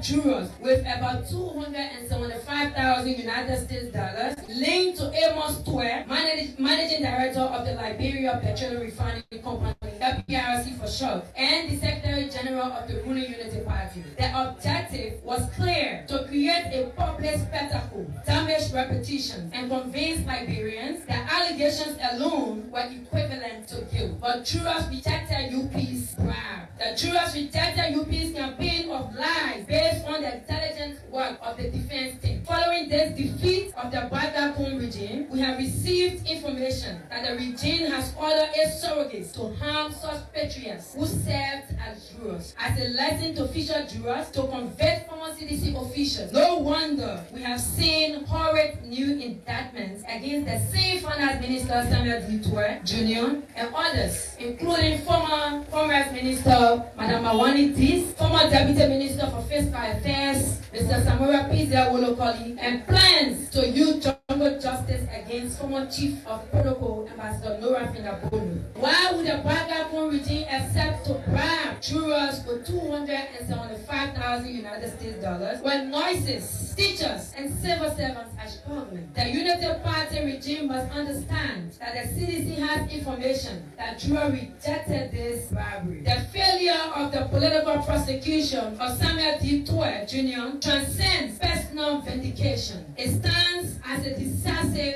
jurors with about $275,000 United States dollars linked to Amos Twer, managing director of the Liberia Petroleum Refining Company, LPRC for short, and the Secretary General of the ruling Unity Party. The objective was clear: to create a public spectacle, damage reputations, and convince Liberians that allegations alone were equivalent to guilt. But jurors rejected UP's bribe. The jurors rejected UP's campaign of lies based on the intelligence work of the defense team. Following this defeat of the Bagapon regime, we have received information that the regime has ordered its surrogates to harm such patriots who served as jurors. As a lesson to future jurors, to convict former CDC officials. No wonder we have seen horrid new indictments against the same finance minister Samuel Twer Jr. and others, including former Commerce Minister Madam Mawani Dis, former Deputy Minister for Fiscal Affairs Mr. Samora Pizia Wolokoli, and plans to use jungle justice against former Chief of Protocol Ambassador Nora Finabolu. Why would the Bagapon regime accept to bribe jurors with $275,000 United States dollars when nurses, teachers, and civil servants are struggling? The Unity Party regime must understand that the CDC has information that jurors rejected this bribery. The failure of the political prosecution of Samuel Twer Jr. transcends personal vindication. It stands as a decisive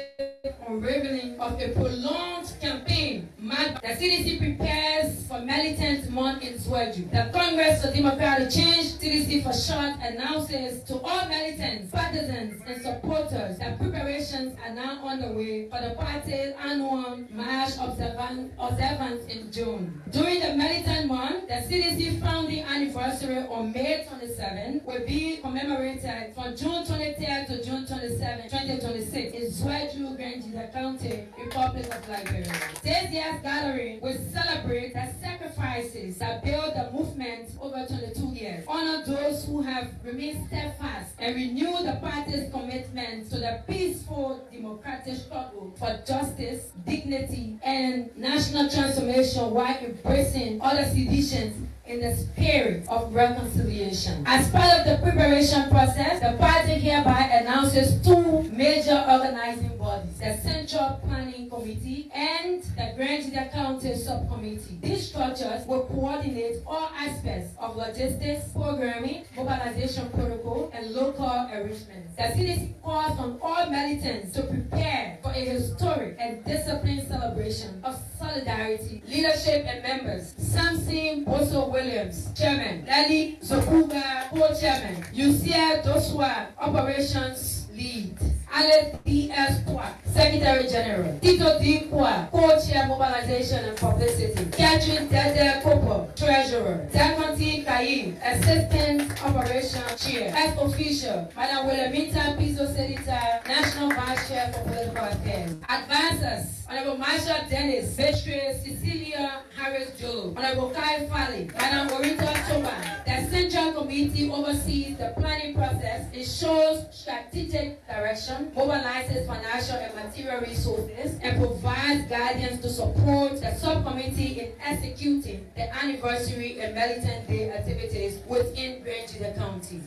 unraveling of a prolonged campaign. The CDC prepares for militant month in Swaju. The Congress for Democratic Change, CDC for short, announces to all militants, partisans, and supporters that preparations are now underway for the party's annual March observance in June. During the militant month, the CDC founding anniversary on May 27 will be commemorated from June 23rd to June 27, 2026 in Swaju, Grangida County, Republic of Liberia. This year's gathering will celebrate the sacrifices that built the movement over 22 years, honor those who have remained steadfast, and renew the party's commitment to the peaceful democratic struggle for justice, dignity, and national transformation while embracing other seditions in the spirit of reconciliation. As part of the preparation process, the party hereby announces two major organizing bodies, the Central Planning Committee and the Grangida County Subcommittee. These structures will coordinate all aspects of logistics, programming, mobilization protocol, and local arrangements. The CDC calls on all militants to prepare for a historic and disciplined celebration of solidarity. Leadership and members: Samson Boso Williams, Chairman; Lali Zokuga, Co-Chairman; Yusia Doswa, Operations Lead; Alex D.S. Kwak, Secretary General; Tito D. Kwak, Co-Chair Mobilization and Publicity; Catherine Dede Kopo, Treasurer; Dakonti Kayi, Assistant Operation Chair; Ex-Official, Madam Wilhelmina Pizzo Sedita, National Vice Chair for Political Affairs. Advisors: Honorable Marshal Dennis, Beatrice Cecilia Harris Jolo, Honorable Kai Fali, Madam Orita Toba. The Central Committee oversees the planning process, ensures strategic direction, mobilizes financial and material resources, and provides guidance to support the subcommittee in executing the anniversary and Militant Day activities within Grangida County.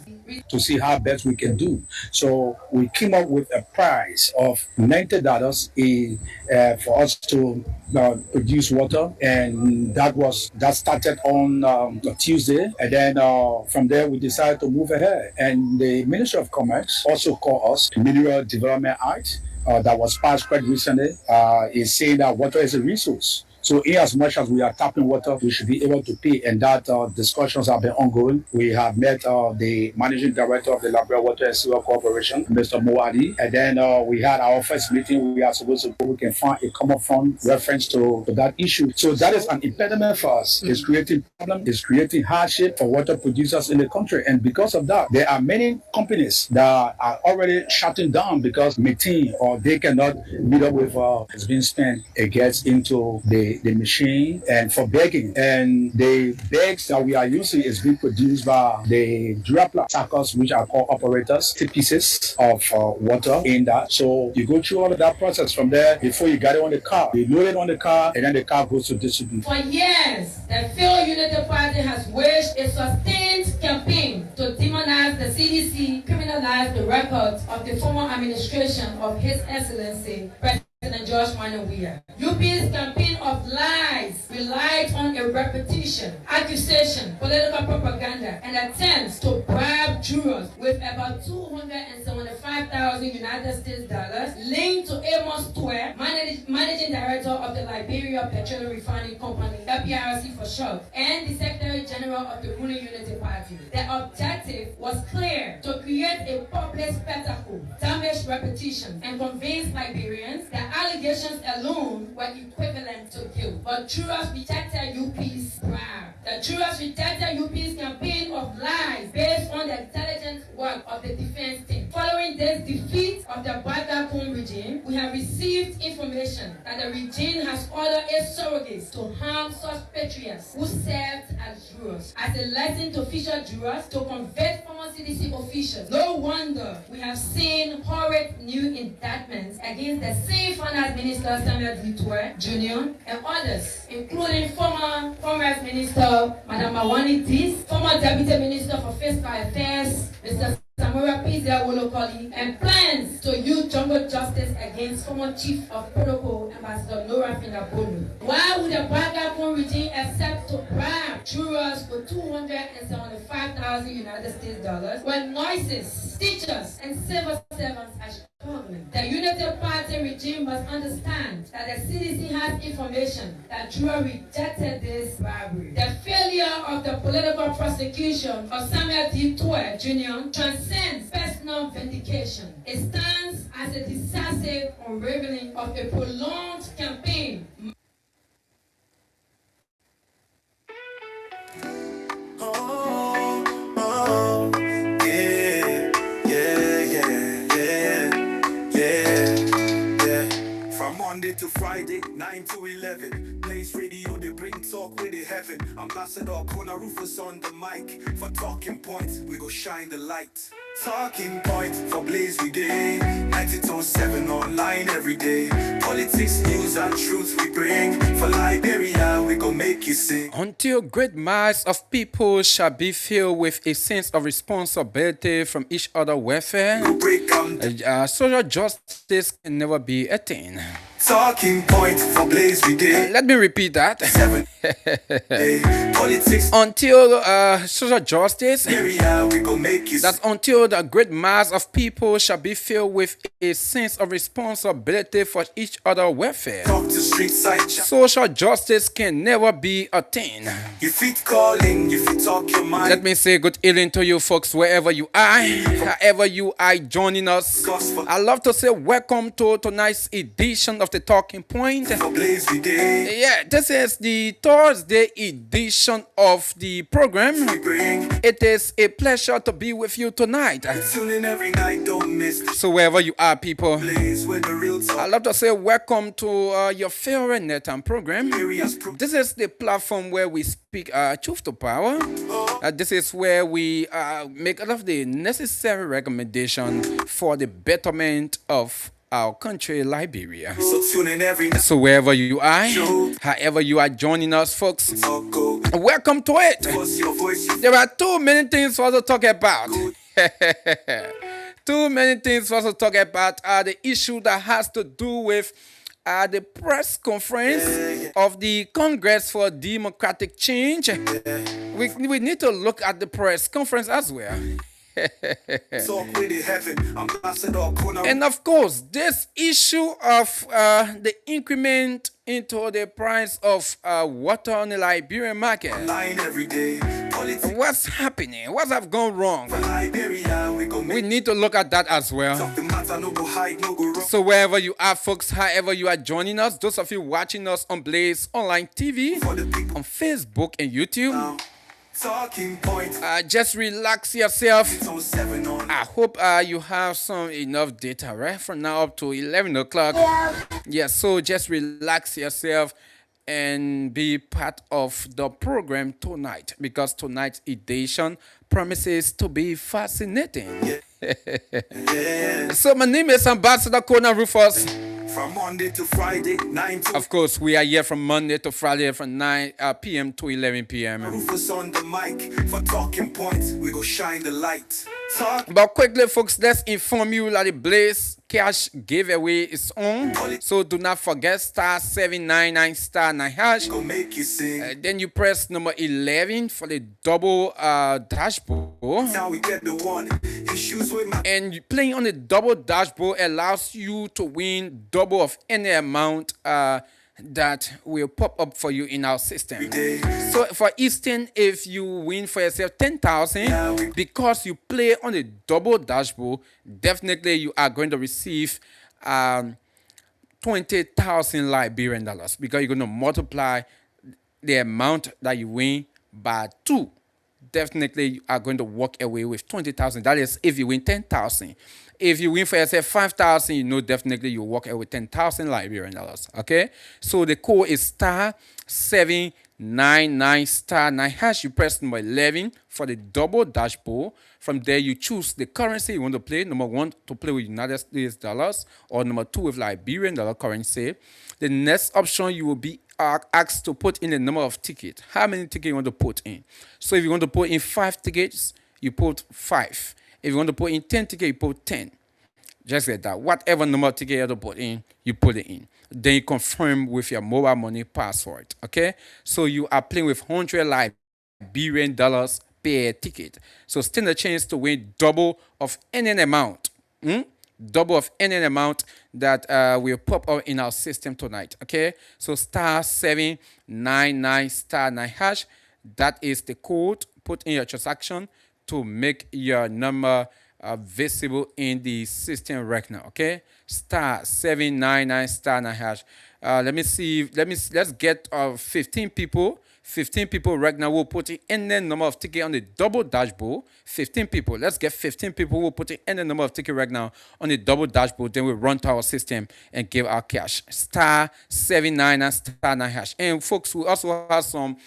To see how best we can do. So we came up with a prize of $90 for us to produce water, and that started on Tuesday, and then from there we decided to move ahead. And the Ministry of Commerce also called us. The Mineral Development Act that was passed quite recently is saying that water is a resource. So in as much as we are tapping water, we should be able to pay, and that discussions have been ongoing. We have met the Managing Director of the Liberia Water and Sewer Corporation, Mr. Moadi, and then we had our first meeting. We are supposed to we can find a common fund reference to that issue. So that is an impediment for us. It's creating problems, it's creating hardship for water producers in the country, and because of that, there are many companies that are already shutting down because meeting or they cannot meet up with it's been spent. It gets into the machine and for bagging, and the bags that we are using is being produced by the Durapla tackers, which are called operators, 2 pieces of water in that. So you go through all of that process from there before you get it on the car. You load it on the car, and then the car goes to distribute. For years, the Field Unity Party has waged a sustained campaign to demonize CDC criminalized the records of the former administration of His Excellency President George Manuel Weah. UP's campaign of lies relied on a repetition, accusation, political propaganda, and attempts to bribe jurors with about 275,000 United States dollars linked to Amos Twe, managing director of the Liberia Petroleum Refining Company, WPRC for short, and the Secretary General of the ruling Unity Party. The objective was clear: to create a public spectacle, damage repetition, and convince Liberians that allegations alone were equivalent to guilt. But jurors rejected UP's bribe. The jurors rejected UP's campaign of lies based on the intelligence work of the defense team. Following this defeat of the Bagapon regime, we have received information that the regime has ordered its surrogates to harm such patriots who served as jurors, as a lesson to future jurors to convict former CDC officials. No wonder we have seen horrid new indictments against the same finance minister Samuel Ditwe Jr. and others, including former Commerce Minister Madam Mawani Dis, former Deputy Minister for Fiscal Affairs Mr. Samora Pizia Wolokoli, and plans to use jungle justice against former Chief of Protocol Ambassador Nora Finabolu. Why would the Bagapon regime accept to bribe jurors for 275,000 United States dollars when nurses, teachers, and civil servants are struggling? The Unity Party regime must understand that the CDC has information that jurors rejected this bribery. The failure of the political prosecution of Samuel D. Twe Jr. transcends personal vindication. It stands as a decisive unraveling of a prolonged campaign. Monday to Friday, 9 to 11. Blaze Radio, they bring talk with the heaven. Ambassador KONAH RUFUS on the mic. For talking points, we go shine the light. Talking point for Blaze we day. 92.7 online every day. Politics, news, and truth we bring. For Liberia, we go make you sing. Until great mass of people shall be filled with a sense of responsibility from each other welfare, We'll break social justice can never be attained. Talking point for Blaze we day. Let me repeat that. 7 Politics, Until social justice, Liberia, we go make you that's until the great mass of people shall be filled with a sense of responsibility for each other welfare, talk to street side chat. social justice can never be attained. You fit calling, you fit talk your mind. Let me say good evening to you folks wherever you are, however you are joining us. Gospel I love to say welcome to tonight's edition of the Talking Point. for Blaze we day. Yeah, this is the Thursday edition of the program. We bring It is a pleasure to be with you tonight. tune in every night, don't miss the So wherever you are, people, Blaze with the real I talk. love to say welcome to your favorite net and program. Areas This is the platform where we speak truth to power. This is where we make all of the necessary recommendations for the betterment of our country, Liberia. so tune in every night. So wherever you are, however you are joining us, folks, Talk go. welcome to it. What's your voice? You There are too many things for us to talk about. Too many things for us to talk about. The issue that has to do with the press conference of the Congress for Democratic Change. We need to look at the press conference as well. talk with the heaven. Ambassador KONAH And of course, this issue of the increment into the price of water on the Liberian market. line every day. Politics, What's happening? What have gone wrong? Liberia, we go We make need to look at that as well. talk the matter, no go hide, no go wrong. So wherever you are, folks, however you are joining us, those of you watching us on Blaze Online TV, For the people on Facebook and YouTube, now. Talking point. just relax yourself. It's on 7 on. I hope you have some enough data, right? From now up to 11 o'clock. Yeah, so just relax yourself and be part of the program tonight, because tonight's edition promises to be fascinating. Yeah. So my name is Ambassador KONAH RUFUS. From Monday to Friday, 9 to Of course, we are here from Monday to Friday from 9 p.m. to 11 p.m. Rufus on the mic. For talking points, we go shine the light. Talk But quickly, folks, let's inform you that the Blaze Cash giveaway is on. So do not forget star 799 star 9 hash. go make you sing. Then you press number 11 for the double dashboard. Now we get the one. Issues with my And playing on the double dashboard allows you to win double of any amount that will pop up for you in our system. day. So for instance, if you win for yourself 10,000 because you play on the double dashboard, definitely you are going to receive 20,000 Liberian dollars because you're going to multiply the amount that you win by 2. Definitely you are going to walk away with 20,000. That is if you win 10,000. If you win for yourself 5,000, you know definitely you walk away with 10,000 Liberian dollars. Okay? So the code is star 799 star 9 hash. You press number 11 for the double dashboard. From there, you choose the currency you want to play. Number 1 to play with United States dollars, or number 2 with Liberian dollar currency. The next option, you will be asked to put in the number of tickets. How many tickets you want to put in? So if you want to put in 5 tickets, you put 5. If you want to put in 10 tickets, you put 10. Just like that. Whatever number of tickets you have to put in, you put it in. Then you confirm with your mobile money password. Okay? So you are playing with 100 Liberian dollars per ticket. So stand a chance to win double of any amount. Double of any amount that will pop up in our system tonight. Okay? So star 799 star 9 hash. That is the code. Put in your transaction to make your number visible in the system right now. Okay, star 799 star 9 hash. Let me see. Let's get 15 people. 15 people right now will put in the number of ticket on the double dashboard. 15 people. Let's get 15 people who will put in the number of ticket right now on the double dashboard. Then we run to our system and give our cash. Star 799 star 9 hash. And folks, we also have some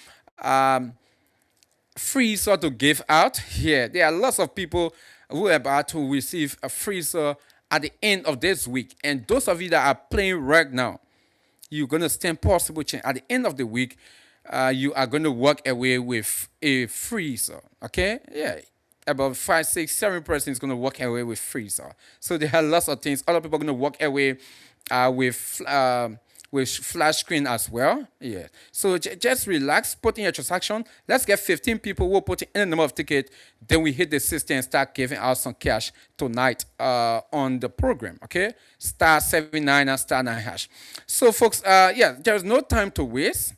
freezer to give out here. There are lots of people who are about to receive a freezer at the end of this week. And those of you that are playing right now, you're going to stand possible chance. At the end of the week, you are going to walk away with a freezer. Okay? Yeah. About 5, 6, 7% is going to walk away with freezer. So there are lots of things. Other people are going to walk away with flash screen as well. Yeah. So just relax, put in your transaction. Let's get 15 people who will put in the number of tickets. Then we hit the system and start giving out some cash tonight on the program. Okay. Star 79 and star 9 hash. So folks, yeah, there's no time to waste.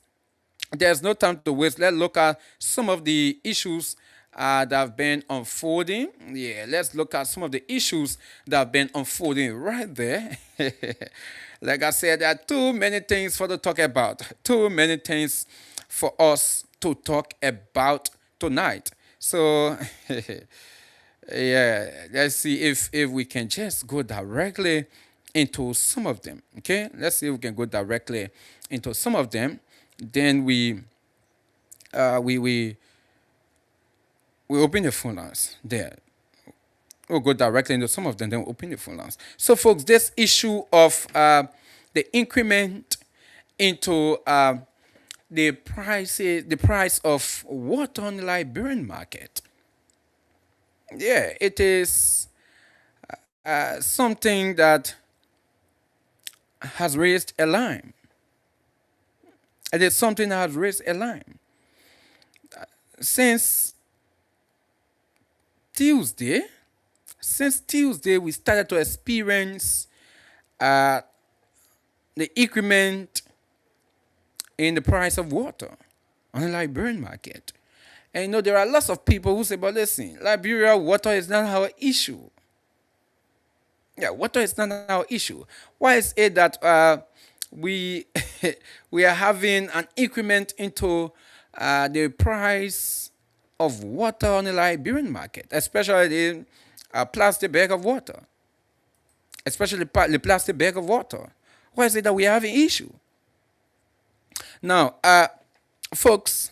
There's no time to waste. Let's look at some of the issues that have been unfolding. Yeah, let's look at some of the issues that have been unfolding right there. Like I said, there are too many things for to talk about. Too many things for us to talk about tonight. So, yeah, let's see if we can just go directly into some of them. Okay, let's see if we can go directly into some of them. Then we open the phone lines there. We'll go directly into some of them, then we'll open the phone lines. So, folks, this issue of the increment into the price of water on the Liberian market. Yeah, it is something that has raised alarm. It is something that has raised alarm. Since Tuesday, we started to experience the increment in the price of water on the Liberian market. And you know, there are lots of people who say, but listen, Liberia, water is not our issue. Yeah, water is not our issue. Why is it that we we are having an increment into the price of water on the Liberian market, especially the plastic bag of water, especially the plastic bag of water? Why is it that we have an issue? Now, folks,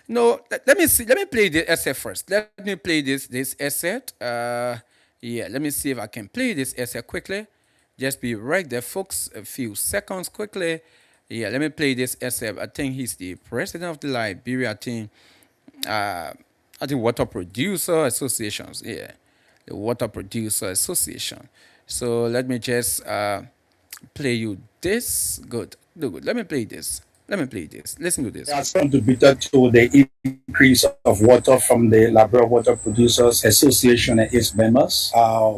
no, let me play the essay first. Let me play this essay. Yeah, let me see if I can play this essay quickly. Just be right there, folks. A few seconds quickly. Yeah, let me play this essay. I think he's the president of the Liberia team. I think Water Producer Associations. Yeah, the Water Producer Association. So let me just play you this. Good, do good. Let me play this. Let me play this. Listen to this. Has contributed to the increase of water from the Liberia Water Producers Association and its members.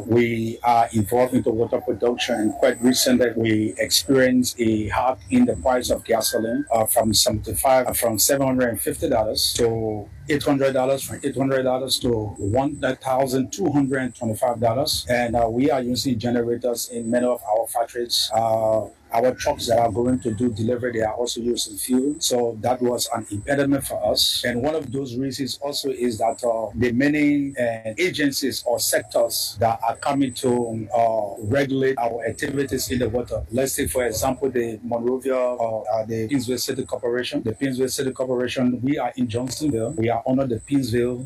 We are involved into water production, and quite recently we experienced a hike in the price of gasoline from $750 to $800, from $800 to $1,225, and we are using generators in many of our factories. Our trucks that are going to do delivery, they are also using fuel. So that was an impediment for us. And one of those reasons also is that the many agencies or sectors that are coming to regulate our activities in the water. Let's say, for example, the Monrovia or the Pinsville City Corporation. The Pinsville City Corporation, we are in Johnsonville. We are under the Pinsville.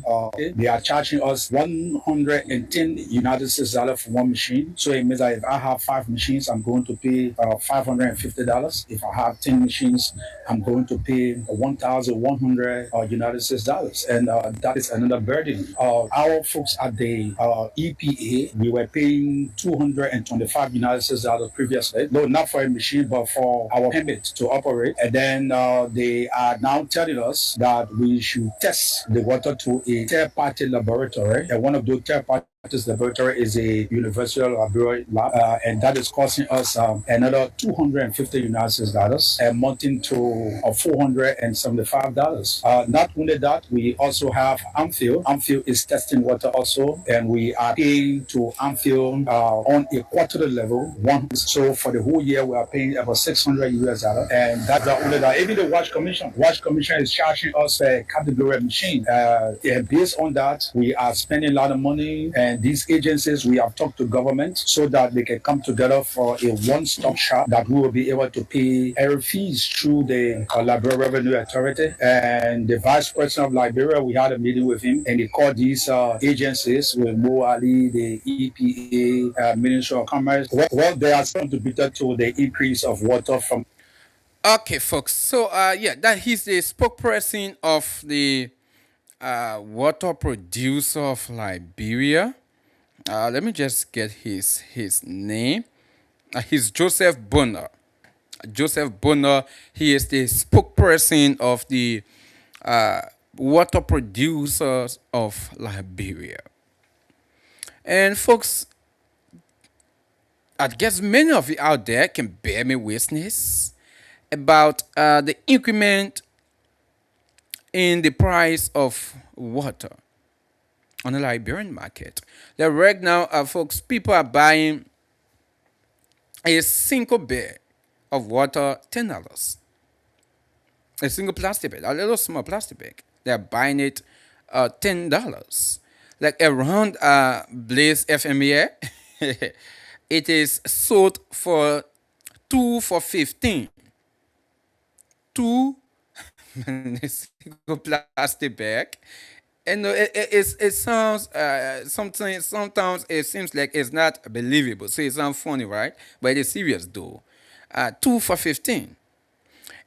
They are charging us 110 United States dollars for one machine. So it means that if I have 5 machines, I'm going to pay $550. If I have 10 machines, I'm going to pay 1,100 United States dollars, and that is another burden. Our folks at the EPA, we were paying 225 United States dollars previously. No, not for a machine, but for our permit to operate. And then they are now telling us that we should test the water to a third-party laboratory, and one of those third-party this laboratory is a University of Liberia lab, and that is costing us another 250 United States dollars, amounting to $475. Not only that, we also have Amphil. Amphil is testing water also, and we are paying to Amphil on a quarterly level. So for the whole year, we are paying about 600 US dollars, and that's not only that. Even the Wash Commission is charging us a category machine. And based on that, we are spending a lot of money, and these agencies, we have talked to government so that they can come together for a one-stop shop that we will be able to pay every fees through the Liberia Revenue Authority. And the Vice President of Liberia, we had a meeting with him, and he called these agencies with Mo Ali, the EPA, Ministry of Commerce. Well, they are contributed to the increase of water from. Okay, folks. So yeah, that he's the spokesperson of the water producer of Liberia. Let me just get his name. He's Joseph Bonner. Joseph Bonner. He is the spokesperson of the water producers of Liberia. And folks, I guess many of you out there can bear me witness about the increment in the price of water on the Liberian market. That right now, folks, people are buying a single bag of water, $10. A single plastic bag, a little small plastic bag. They're buying it $10. Like around Blaze FM here, it is sold for 2 for 15. 2 a single plastic bag. And it sounds sometimes it seems like it's not believable. So it sounds funny, right? But it is serious though. 2 for 15.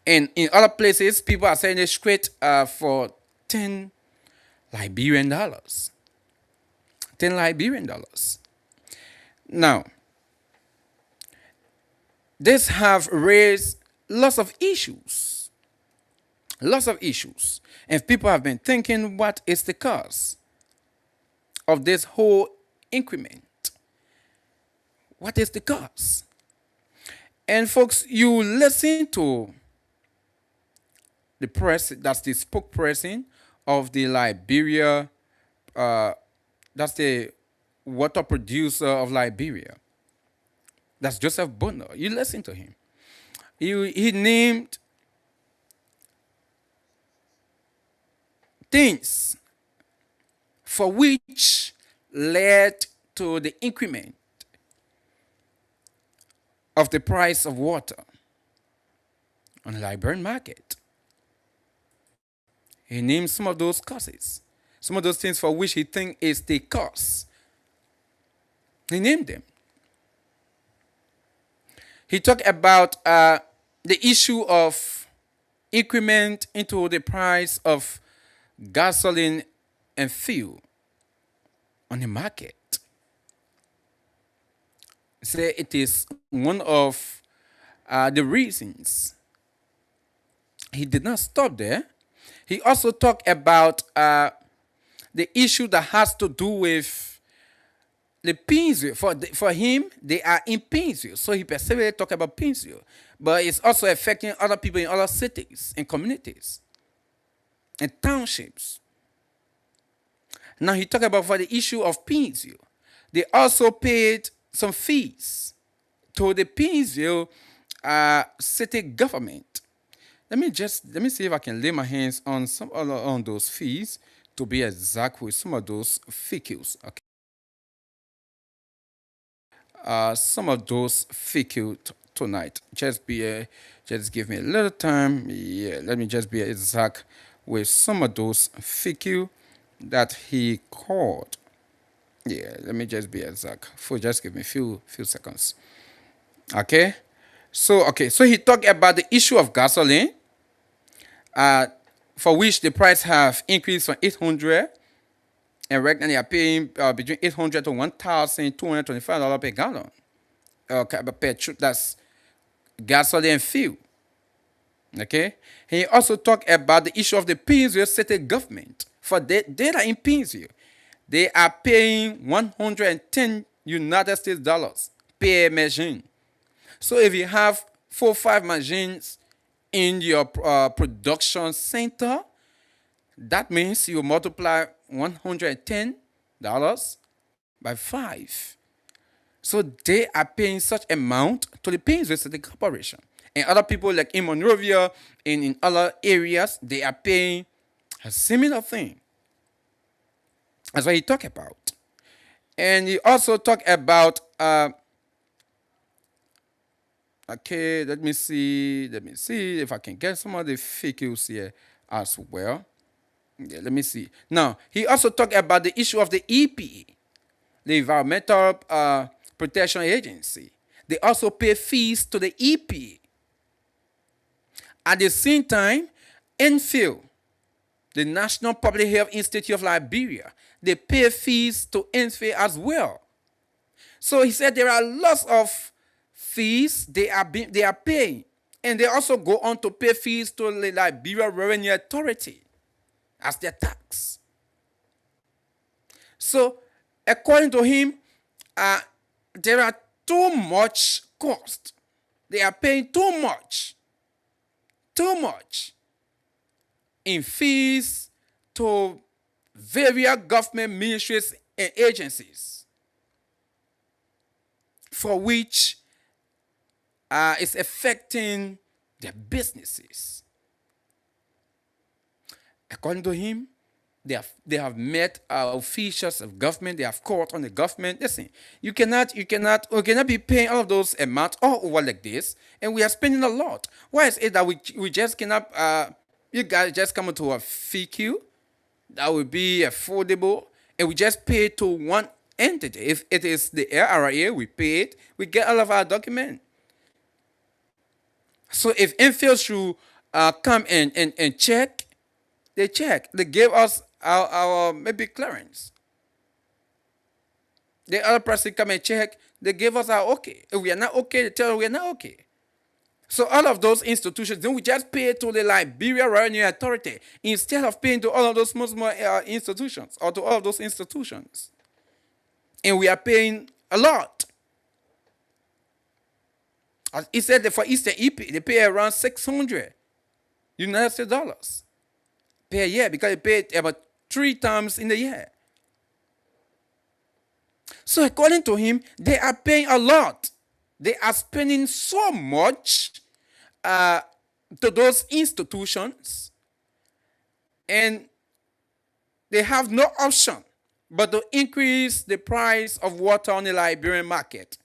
And in other places, people are selling it straight for 10 Liberian dollars. 10 Liberian dollars. Now, this have raised lots of issues. Lots of issues. And people have been thinking, what is the cause of this whole increment? What is the cause? And folks, you listen to the press, that's the spokesperson of the Liberia, that's the water producer of Liberia. That's Joseph Bonner. You listen to him. He named things for which led to the increment of the price of water on the Liberian market. He named some of those causes, some of those things for which he thinks is the cause. He named them. He talked about the issue of increment into the price of gasoline and fuel on the market. Say it is one of the reasons. He did not stop there. He also talked about the issue that has to do with the Pinzio. For him, they are in Pinzio. So he specifically talked about Pinzio. But it's also affecting other people in other cities and communities and townships. Now he talked about for the issue of Pinzio. They also paid some fees to the Pinzio city government. Let me see if I can lay my hands on some other on those fees to be exact with some of those figures. Okay. Some of those figures tonight. Just give me a little time. Yeah, let me just be exact with some of those figures that he called. Yeah, let me just be exact. Just give me a few seconds. Okay. So he talked about the issue of gasoline, for which the price have increased from 800, and right now they are paying between 800 to $1,225 per gallon. Okay, that's gasoline and fuel. Okay. He also talked about the issue of the Pinzio city government. For data in Pinzio, they are paying 110 United States dollars per machine. So if you have 4 or 5 machines in your production center, that means you multiply $110 by 5. So they are paying such amount to the Pinzio City Corporation. And other people like in Monrovia and in other areas, they are paying a similar thing. That's what he talked about. And he also talked about okay, let me see if I can get some of the figures here as well. Yeah, let me see. Now, he also talked about the issue of the EPA, the Environmental Protection Agency. They also pay fees to the EPA. At the same time, NPHL, the National Public Health Institute of Liberia, they pay fees to NPHL as well. So he said there are lots of fees they are paying, and they also go on to pay fees to the Liberia Revenue Authority as their tax. So, according to him, there are too much cost. They are paying too much in fees to various government ministries and agencies, for which it's affecting their businesses. According to him, they have met officials of government. They have called on the government. Listen, we cannot be paying all of those amounts all over like this, and we are spending a lot. Why is it that we just cannot? You guys just come to a figure that will be affordable, and we just pay to one entity. If it is the RRA, we pay it. We get all of our documents. So if NPHL should come and check, they check. They gave us our maybe clearance. The other person come and check, they gave us our okay. If we are not okay, they tell us we are not okay. So all of those institutions, then we just pay to the Liberia Revenue Authority instead of paying to all of those small institutions or to all of those institutions. And we are paying a lot. He said that for Eastern EP, they pay around 600 United States dollars per year because they pay about 3 times in the year. So according to him, they are paying a lot. They are spending so much to those institutions, and they have no option but to increase the price of water on the Liberian market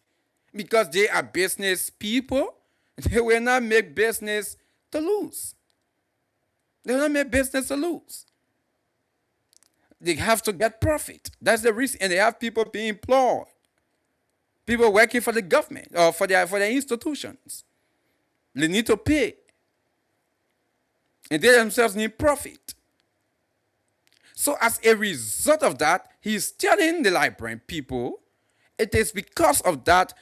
because they are business people. They will not make business to lose. They will not make business to lose. They have to get profit. That's the reason. And they have people being employed. People working for the government or for their institutions. They need to pay. And they themselves need profit. So as a result of that, he's telling the Liberian people it is because of that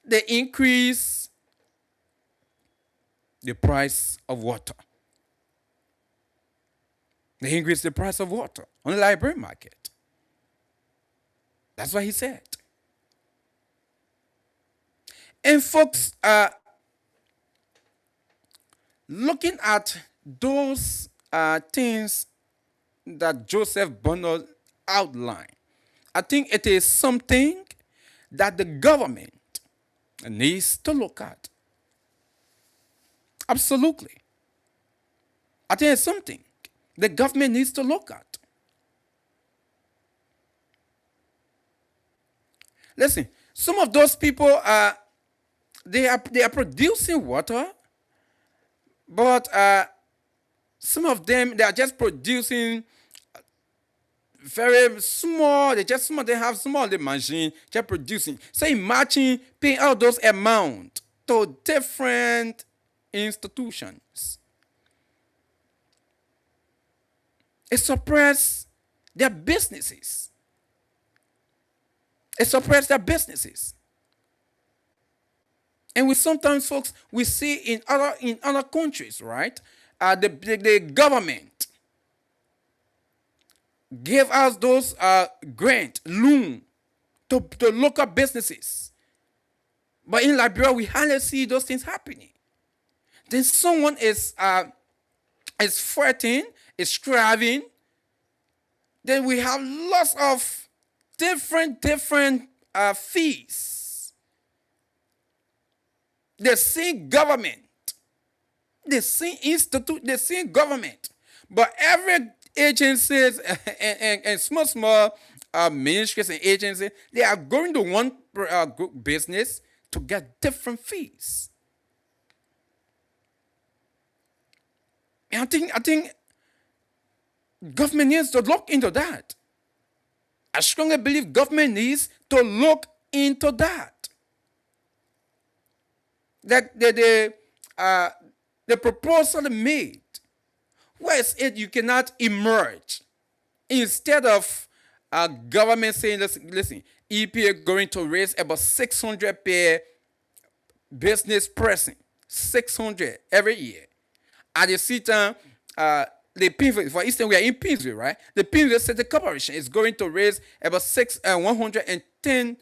they increase the price of water. They increase the price of water on the Liberian market. That's what he said. And folks, looking at those things that Joseph Bonner outlined, I think it is something that the government needs to look at. Absolutely. I think it's something the government needs to look at. Listen, some of those people they are producing water, but some of them they are just producing very small. They have small the machine just producing. So imagine paying out those amounts to different institutions. It suppresses their businesses. It suppresses their businesses. And we sometimes, folks, we see in other countries, right? The government gave us those grant, loan to local businesses. But in Liberia, we hardly see those things happening. Then someone is fighting, is striving. Then we have lots of different fees. The same government, the same institute, the same government, but every agencies and small ministries and agencies, they are going to one business to get different fees. And I think government needs to look into that. I strongly believe government needs to look into that. That the proposal made, where is it you cannot emerge? Instead of government saying, listen, EPA going to raise about 600 per business person, 600 every year. At the same time, the Pinville, for instance, we are in Pinville, right? The Pinville City Corporation is going to raise about $110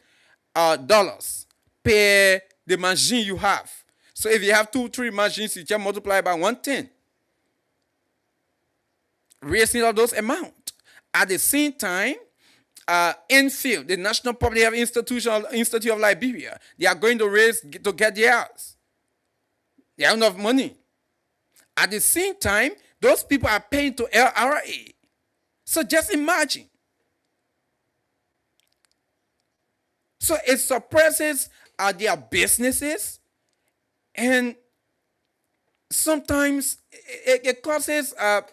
per the machine you have. So if you have 2-3 machines, you just multiply by 110. Raising all those amounts. At the same time, Enfield, the National Public Health Institute of Liberia, they are going to raise to get theirs. They have enough money. At the same time, those people are paying to LRA. So just imagine. So it suppresses their businesses, and sometimes it causes our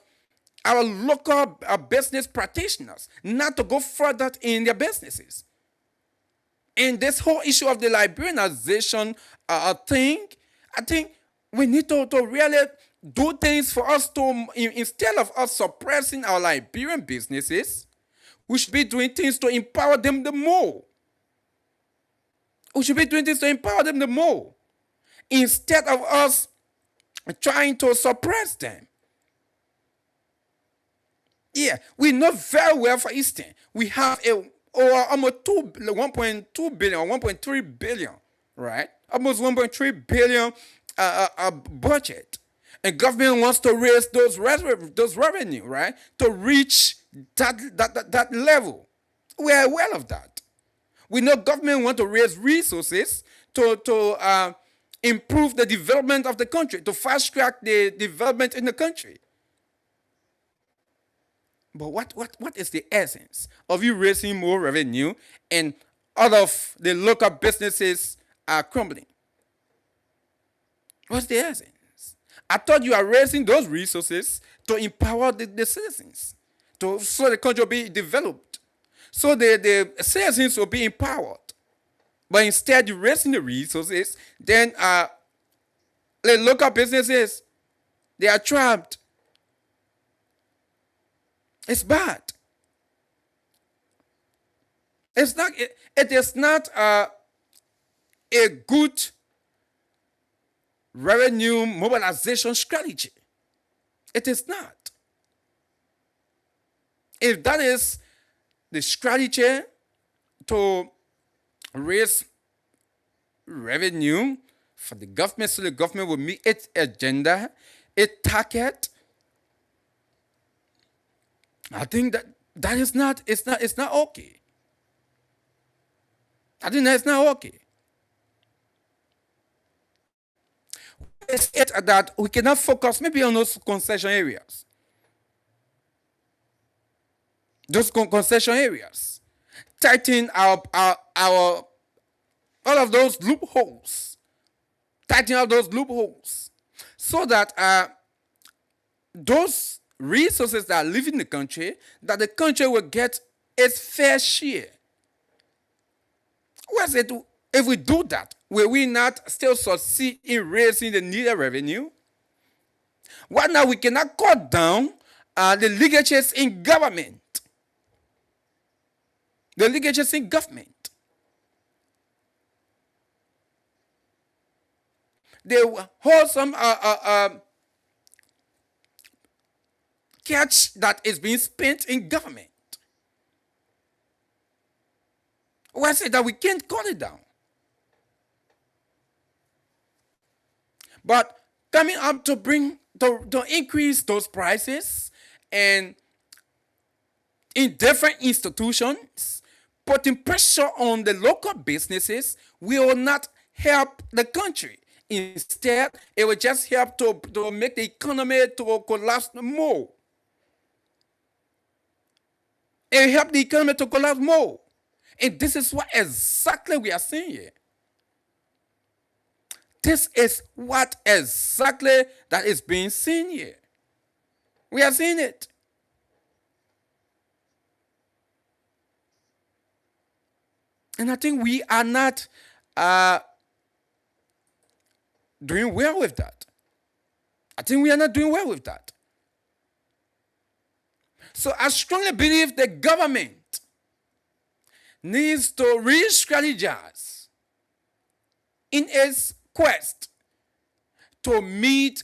local business practitioners not to go further in their businesses. And this whole issue of the Liberianization thing, I think we need to really do things for us to, instead of us suppressing our Liberian businesses, we should be doing things to empower them the more. We should be doing things to empower them the more, instead of us trying to suppress them. Yeah, we know very well, for instance, we have almost 1.2 billion or 1.3 billion, right? Almost 1.3 billion budget. And government wants to raise those revenue, right, to reach that level. We are aware of that. We know government want to raise resources to improve the development of the country, to fast track the development in the country. But what is the essence of you raising more revenue and all of the local businesses are crumbling? What's the essence? I thought you are raising those resources to empower the citizens, so the country will be developed, so the citizens will be empowered. But instead, you're raising the resources, then the local businesses, they are trapped. It's bad. It is not a good revenue mobilization strategy. It is not. If that is the strategy to raise revenue for the government so the government will meet its agenda, its target, I think that is not, it's not okay. I think that's not okay. It's it that we cannot focus maybe on those concession areas. Those concession areas. Tighten our all of those loopholes. Tighten up those loopholes. So that those resources that are leaving the country, that the country will get its fair share. Where's it? If we do that, will we not still succeed in raising the needed revenue? Why now we cannot cut down the leakages in government? The leakages in government. The wholesome cash that is being spent in government. Why say that we can't cut it down? But coming up to increase those prices and in different institutions, putting pressure on the local businesses will not help the country. Instead, it will just help to make the economy to collapse more. It will help the economy to collapse more. And this is what exactly we are seeing here. This is what exactly that is being seen here. We are seeing it. And I think we are not doing well with that. I think we are not doing well with that. So I strongly believe the government needs to re-strategize in its quest to meet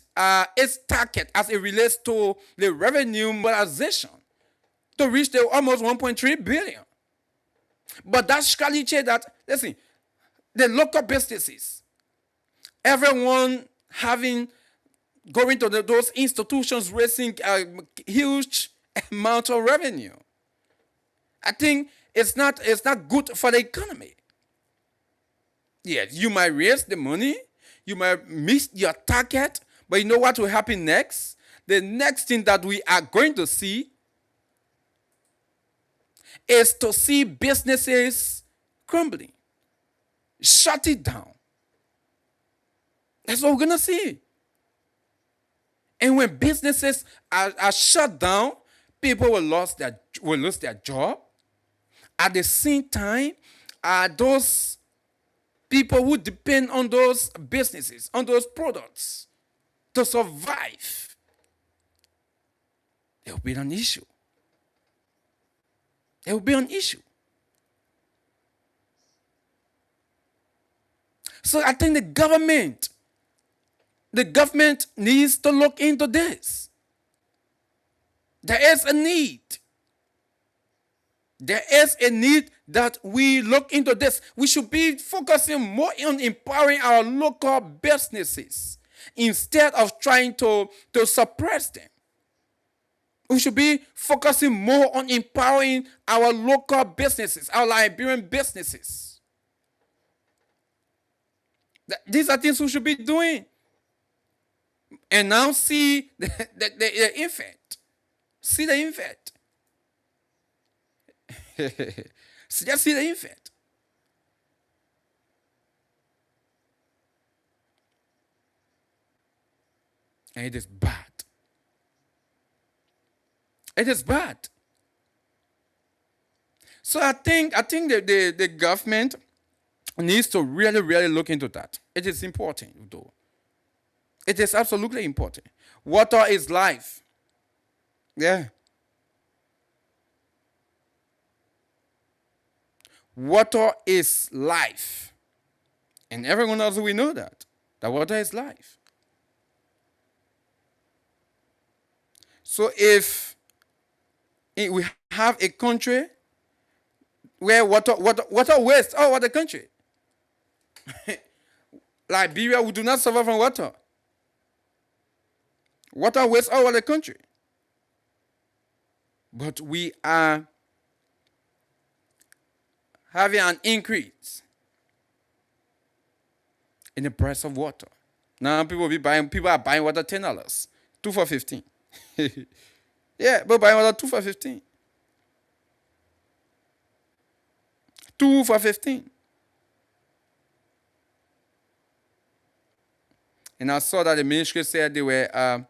its target as it relates to the revenue mobilization to reach the almost 1.3 billion. But that strategy that, listen, the local businesses, everyone going to those institutions raising a huge amount of revenue. I think it's not good for the economy. Yes, you might raise the money, you might miss your target, but you know what will happen next? The next thing that we are going to see is to see businesses crumbling, shut it down. That's what we're going to see. And when businesses are shut down, people will lose their job. At the same time, those people who depend on those businesses, on those products to survive, there will be an issue. There will be an issue. So I think the government needs to look into this. There is a need. There is a need that we look into this. We should be focusing more on empowering our local businesses instead of trying to suppress them. We should be focusing more on empowering our local businesses, our Liberian businesses. These are things we should be doing. And now see the infant. See the infant. Just see the infant. And it is bad. It is bad. So I think the government needs to really, really look into that. It is important, though. It is absolutely important. Water is life. Yeah. Water is life. And everyone else, we know that. That water is life. So if we have a country where water wastes all over the country, Liberia, we do not suffer from water. Water wastes all over the country. But we are having an increase in the price of water. Now people are buying water $10, 2 for 15. Yeah, but buying water 2 for 15. 2 for 15. And I saw that the ministry said they were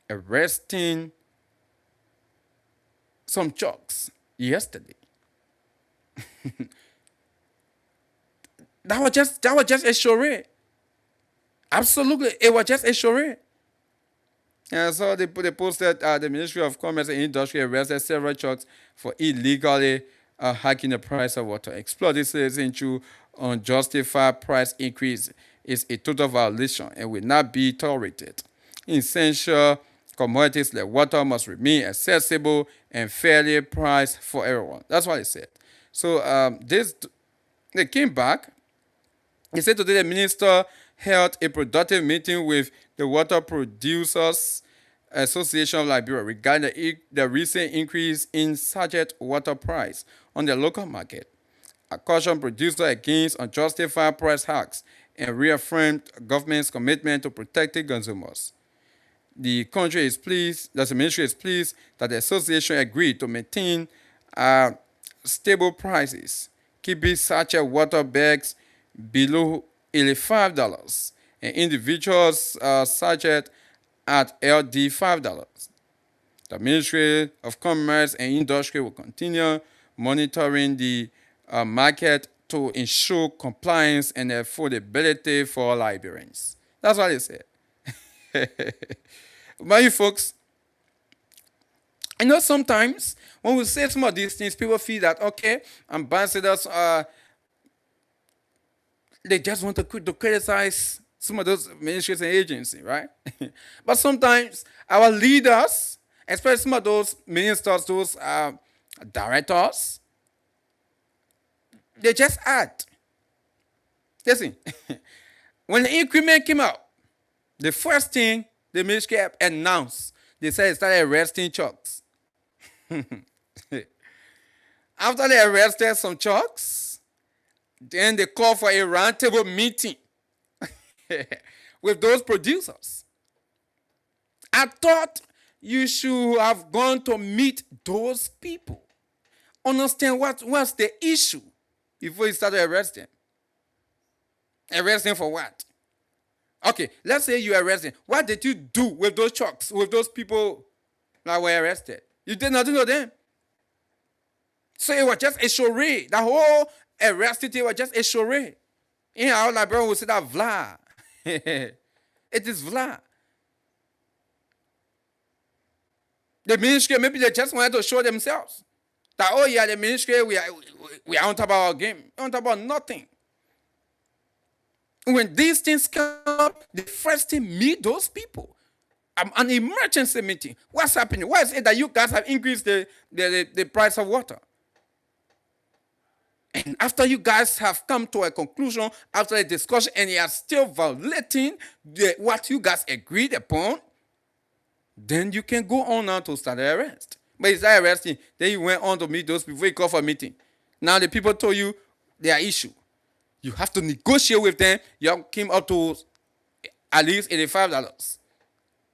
arresting some trucks yesterday. That was just a charade. Absolutely, it was just a charade. And I saw they posted the Ministry of Commerce and Industry arrested several trucks for illegally hiking the price of water. Exploiting citizens through unjustified price increase is a total violation and will not be tolerated. Essential commodities like water must remain accessible and fairly priced for everyone. That's what it said. So they came back. He said today the minister held a productive meeting with the Water Producers Association of Liberia regarding the recent increase in sachet water price on the local market. A caution producer against unjustified price hikes and reaffirmed government's commitment to protecting consumers. The ministry is pleased that the association agreed to maintain stable prices, keeping sachet water bags below $85 and individuals sachet at LD $5. The Ministry of Commerce and Industry will continue monitoring the market to ensure compliance and affordability for Liberians. That's what it said. But you folks, I know sometimes when we say some of these things, people feel that, okay, ambassadors they just want to criticize some of those ministries and agencies, right? But sometimes our leaders, especially some of those ministers, those directors, they just act. Listen, when the increment came out, the first thing the ministry announced, they said they started arresting trucks. After they arrested some trucks, then they called for a roundtable meeting with those producers. I thought you should have gone to meet those people. Understand what's the issue before you started arresting. Arresting for what? Okay, let's say you arrested. What did you do with those trucks, with those people that were arrested? You did nothing to them. So it was just a charade. The whole arresting was just a charade. In our librarian would say that vla. It is vla. The ministry, maybe they just wanted to show themselves that, oh yeah, the ministry, we are on top of our game. On top of nothing. When these things come up, the first thing meet those people. An emergency meeting. What's happening? Why is it that you guys have increased the price of water? And after you guys have come to a conclusion, after a discussion, and you are still violating what you guys agreed upon, then you can go on now to start the arrest. But it's not arresting. Then you went on to meet those people. You call for a meeting. Now the people told you their issue. You have to negotiate with them. You came up to at least $85.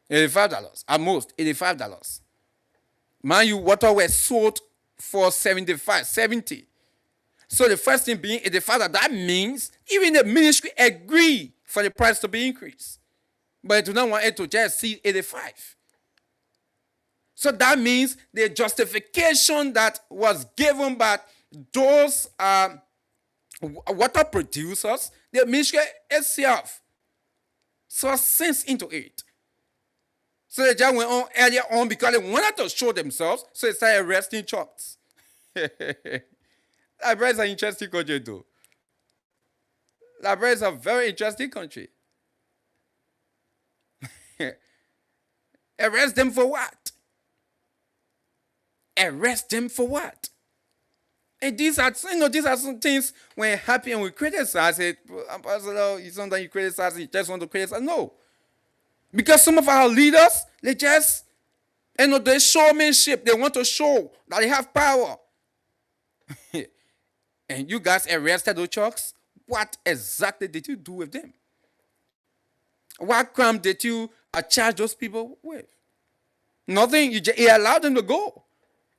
$85. At most, $85. Mind you, water was sold for $75, $70. So the first thing being $85, that means even the ministry agreed for the price to be increased. But they do not want it to just see $85. So that means the justification that was given by those water producers, the ministry itself saw sense into it. So they just went on earlier on because they wanted to show themselves, so they started arresting trucks. Liberia is an interesting country, though. Liberia is a very interesting country. Arrest them for what? Arrest them for what? And these are, these are some things when happy and we criticize it. Ambassador, sometimes you criticize it, you just want to criticize. No. Because some of our leaders, they just, they showmanship. They want to show that they have power. And you guys arrested those chucks. What exactly did you do with them? What crime did you charge those people with? Nothing. You allowed them to go.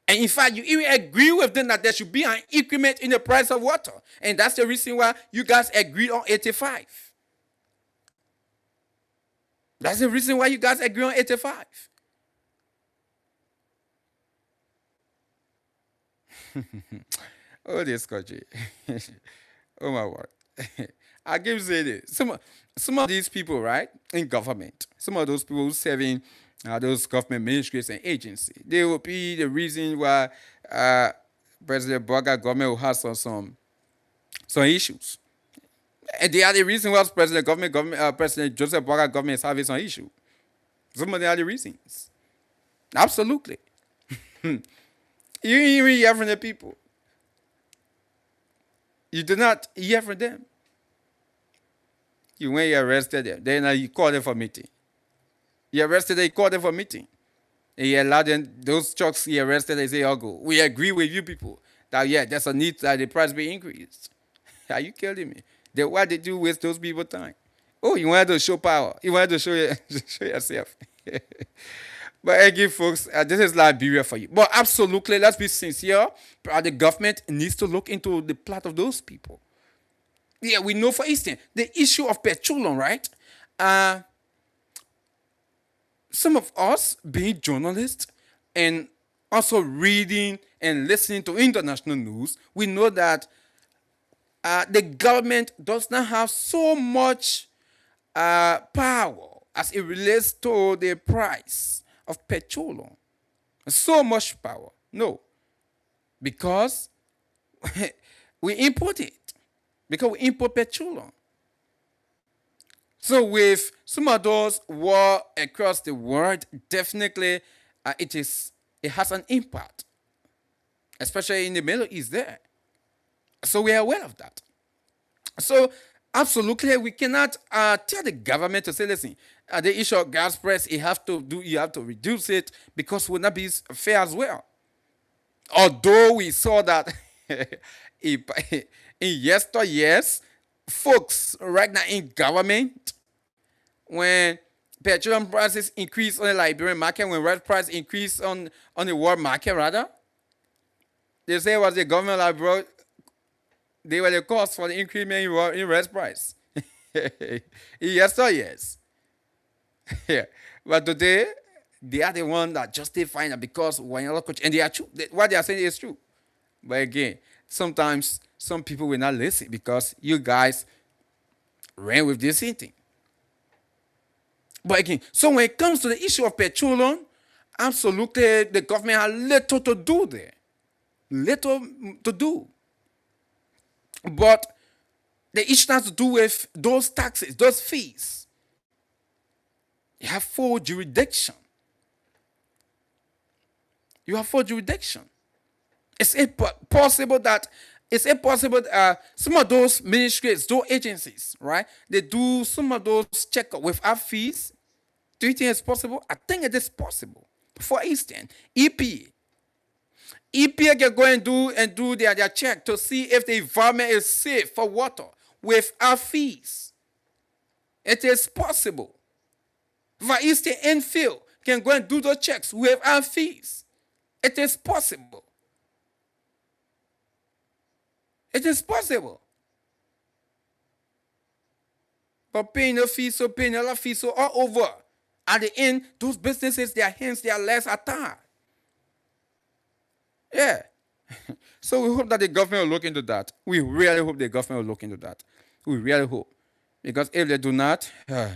And in fact, you even agree with them that there should be an increment in the price of water. And that's the reason why you guys agreed on 85. That's the reason why you guys agree on 85. Oh, this country. Oh, my word. I give you say this. Some of these people, right, in government, some of those people serving those government ministries and agencies, they will be the reason why President Boga government will have some issues. And they are the reason why President Joseph Boga government is having some issue. Some of them are the reasons. Absolutely. You even hear from the people. You do not hear from them. You went, you arrested them. Then you called them for meeting. You arrested them, you called them for meeting. And you allowed them, those trucks he arrested, they say, oh, go. We agree with you people that, yeah, there's a need that the price be increased. Are you kidding me? Then why did you waste those people's time? Oh, you wanted to show power. You wanted to show yourself. But again, folks, this is Liberia for you. But absolutely, let's be sincere. The government needs to look into the plight of those people. Yeah, we know, for instance, the issue of petroleum, right? Some of us, being journalists and also reading and listening to international news, we know that the government does not have so much power as it relates to the price of petroleum. So much power. No. Because we import it. Because we import petroleum. So with some of those war across the world, definitely it has an impact. Especially in the Middle East there. So we are aware of that. So absolutely, we cannot tell the government to say, listen, the issue of gas price, you have to reduce it because it will not be fair as well. Although we saw that in yesteryears, folks right now in government, when petroleum prices increase on the Liberian market, when red price increase on the world market rather, they say it was the government that brought, they were the cause for the increment in red price. Yes. Yeah. But today, they are the one that justify it because when other country, and they are true. What they are saying is true. But again, sometimes some people will not listen because you guys ran with this thing. But again, so when it comes to the issue of petroleum, absolutely the government has little to do there. Little to do. But the issue has to do with those taxes, those fees. You have full jurisdiction. You have full jurisdiction. It's possible that some of those ministries, those agencies, right? They do some of those checkups without fees. Do you think it's possible? I think it is possible. For instance, EPA can go and do their check to see if the environment is safe for water without fees. It is possible. For instance, Enfield can go and do those checks without fees. It is possible. It is possible. But paying no fees, so paying a lot of fees, so all over. At the end, those businesses, their hands, their legs are tied. Yeah. So we hope that the government will look into that. We really hope the government will look into that. We really hope. Because if they do not, it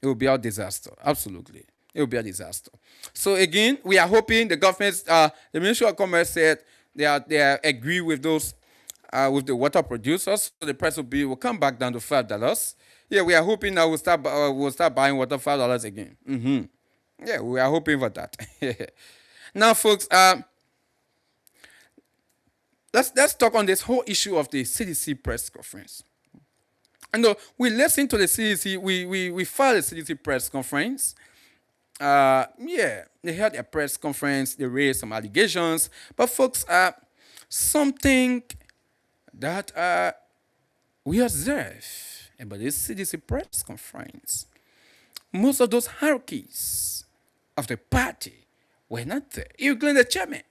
will be a disaster. Absolutely. It will be a disaster. So again, we are hoping the government, the Ministry of Commerce said they are agree with those with the water producers, so the price will come back down to $5. Yeah, we are hoping that we'll start buying water $5 again. Yeah, we are hoping for that. Now, folks, let's talk on this whole issue of the CDC press conference. And we listened to the CDC. We filed a CDC press conference. Yeah, they held a press conference. They raised some allegations, but folks, something that we observe about this CDC press conference, most of those hierarchies of the party were not there, including the chairman.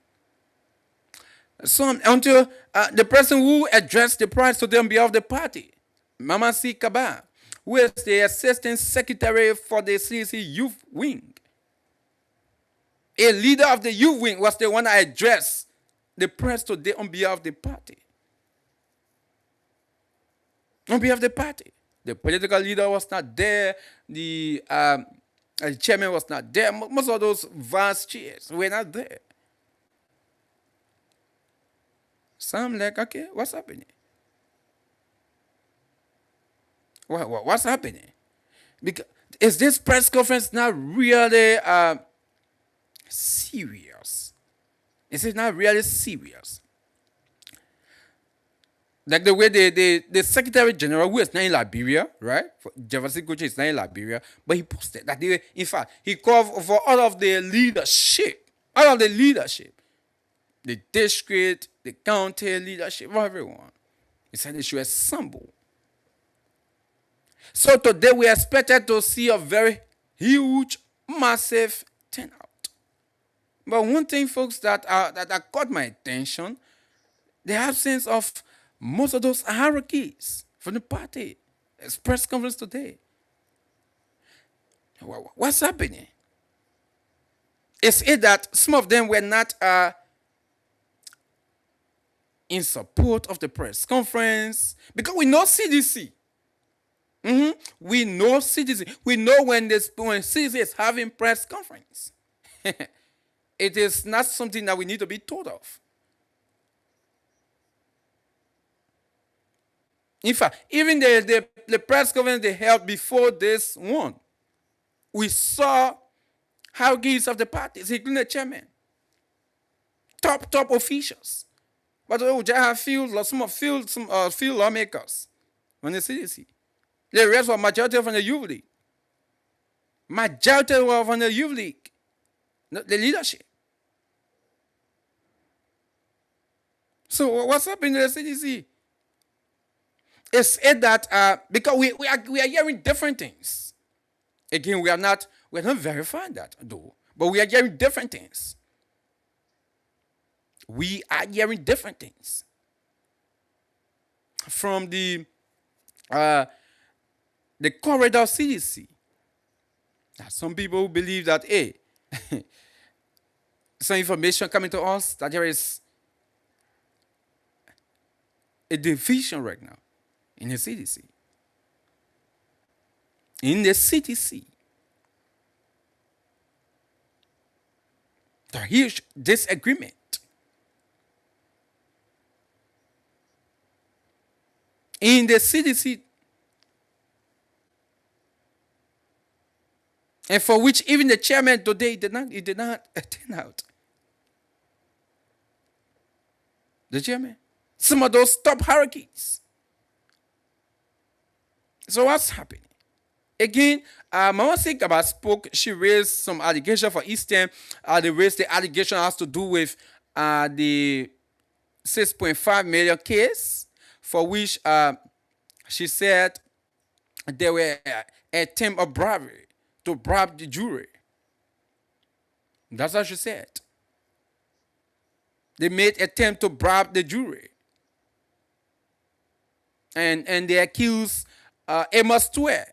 So until the person who addressed the press today on behalf of the party, Mama C. Kaba, who is the assistant secretary for the CDC youth wing, a leader of the youth wing, was the one that addressed the press today on behalf of the party. On behalf of the party. The political leader was not there. The chairman was not there. Most of those vice chairs were not there. So I'm like, okay, what's happening? What's happening? Because is this press conference not really serious? Is it not really serious? Like the way the Secretary General, who is now in Liberia, right? Jefferson Kuchi is now in Liberia, but he posted that in fact, he called for all of the leadership, the district, the county leadership, for everyone. He said they should assemble. So today we expected to see a very huge, massive turnout. But one thing, folks, that caught my attention, the absence of most of those hierarchies from the party. It's press conference today. What's happening? Is it that some of them were not in support of the press conference? Because we know CDC. We know CDC. We know when CDC is having press conference. It is not something that we need to be told of. In fact, even the press conference they held before this one, we saw hierarchies of the parties, including the chairman, top officials. But we have field lawmakers from the CDC. The rest were majority from the youth league. Majority were from the youth league, the leadership. So what's happening to the CDC? It's it that because we are hearing different things. Again, we are not verifying that though, but we are hearing different things. We are hearing different things from the corridor CDC. Now, some people believe that some information coming to us that there is a division right now in the CDC. In the CDC. There is huge disagreement. In the CDC. And for which even the chairman today did not turn out. The chairman. Some of those top hierarchies. So what's happening? Again, Mama Sikaba spoke. She raised some allegation for Eastern. They raised the allegation has to do with the 6.5 million case for which she said there were attempt of bribery to bribe the jury. That's what she said. They made attempt to bribe the jury. And they accused Amos Tue,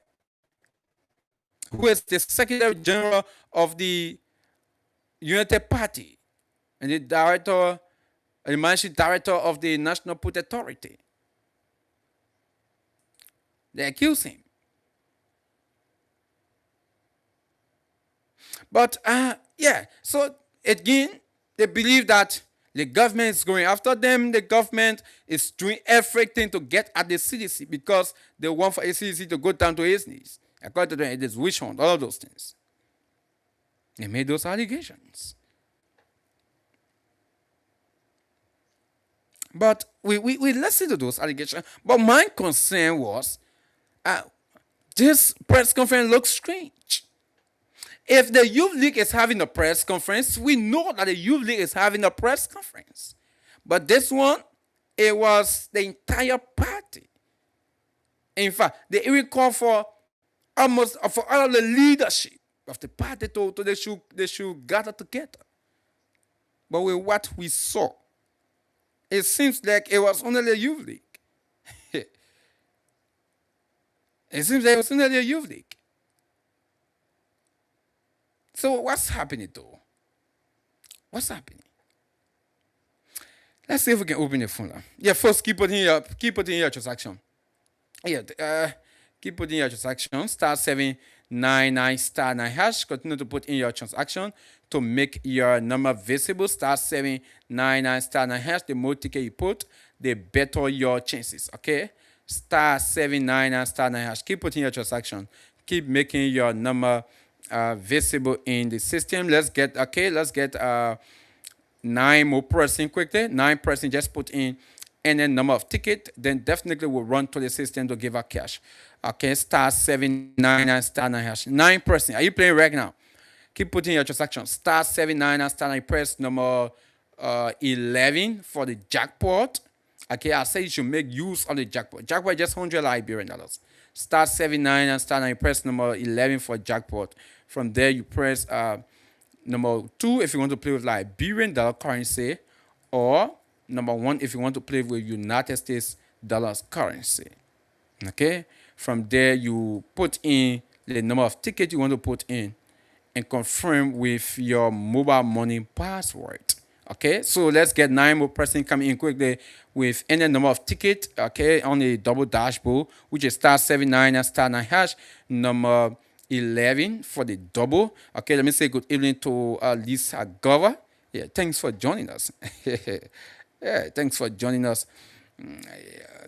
who is the Secretary General of the United Party and the managing director of the National Food Authority. They accuse him. But, so again, they believe that The government is going after them. The government is doing everything to get at the CDC because they want for a CDC to go down to its knees. According to them, it is witch hunt, all of those things. They made those allegations. But we listened to those allegations. But my concern was this press conference looks strange. If the Youth League is having a press conference, we know that the Youth League is having a press conference. But this one, it was the entire party. In fact, they even called for almost for all of the leadership of the party to they should gather together. But with what we saw, it seems like it was only the Youth League. It seems like it was only the Youth League. So what's happening though? What's happening? Let's see if we can open the phone line. Yeah, first keep putting your transaction. Yeah, keep putting your transaction. Star 799 star 9 hash. Continue to put in your transaction to make your number visible. Star 799 star 9 hash. The more ticket you put, the better your chances. Okay. Star 799 star 9 hash. Keep putting your transaction. Keep making your number visible in the system. Let's get 9 more pressing quickly. 9 pressing, just put in any number of ticket, then definitely will run to the system to give out cash. Okay, star 799 star 9 hash. 9 pressing. Are you playing right now? Keep putting your transaction. Star 799 star 9 press number 11 for the jackpot. Okay, I say you should make use of the jackpot. Jackpot just $100 Liberian dollars. Star 799 star 9 press number 11 for jackpot. From there, you press number 2 if you want to play with Liberian dollar currency, or number 1 if you want to play with United States dollars currency. Okay. From there, you put in the number of tickets you want to put in and confirm with your mobile money password. Okay, so let's get 9 more pressing coming in quickly with any number of tickets. Okay, on the double dashboard, which is star 799 star 9 hash, number 11 for the double. Okay, let me say good evening to Lisa Gova. Yeah, thanks for joining us. Yeah, thanks for joining us.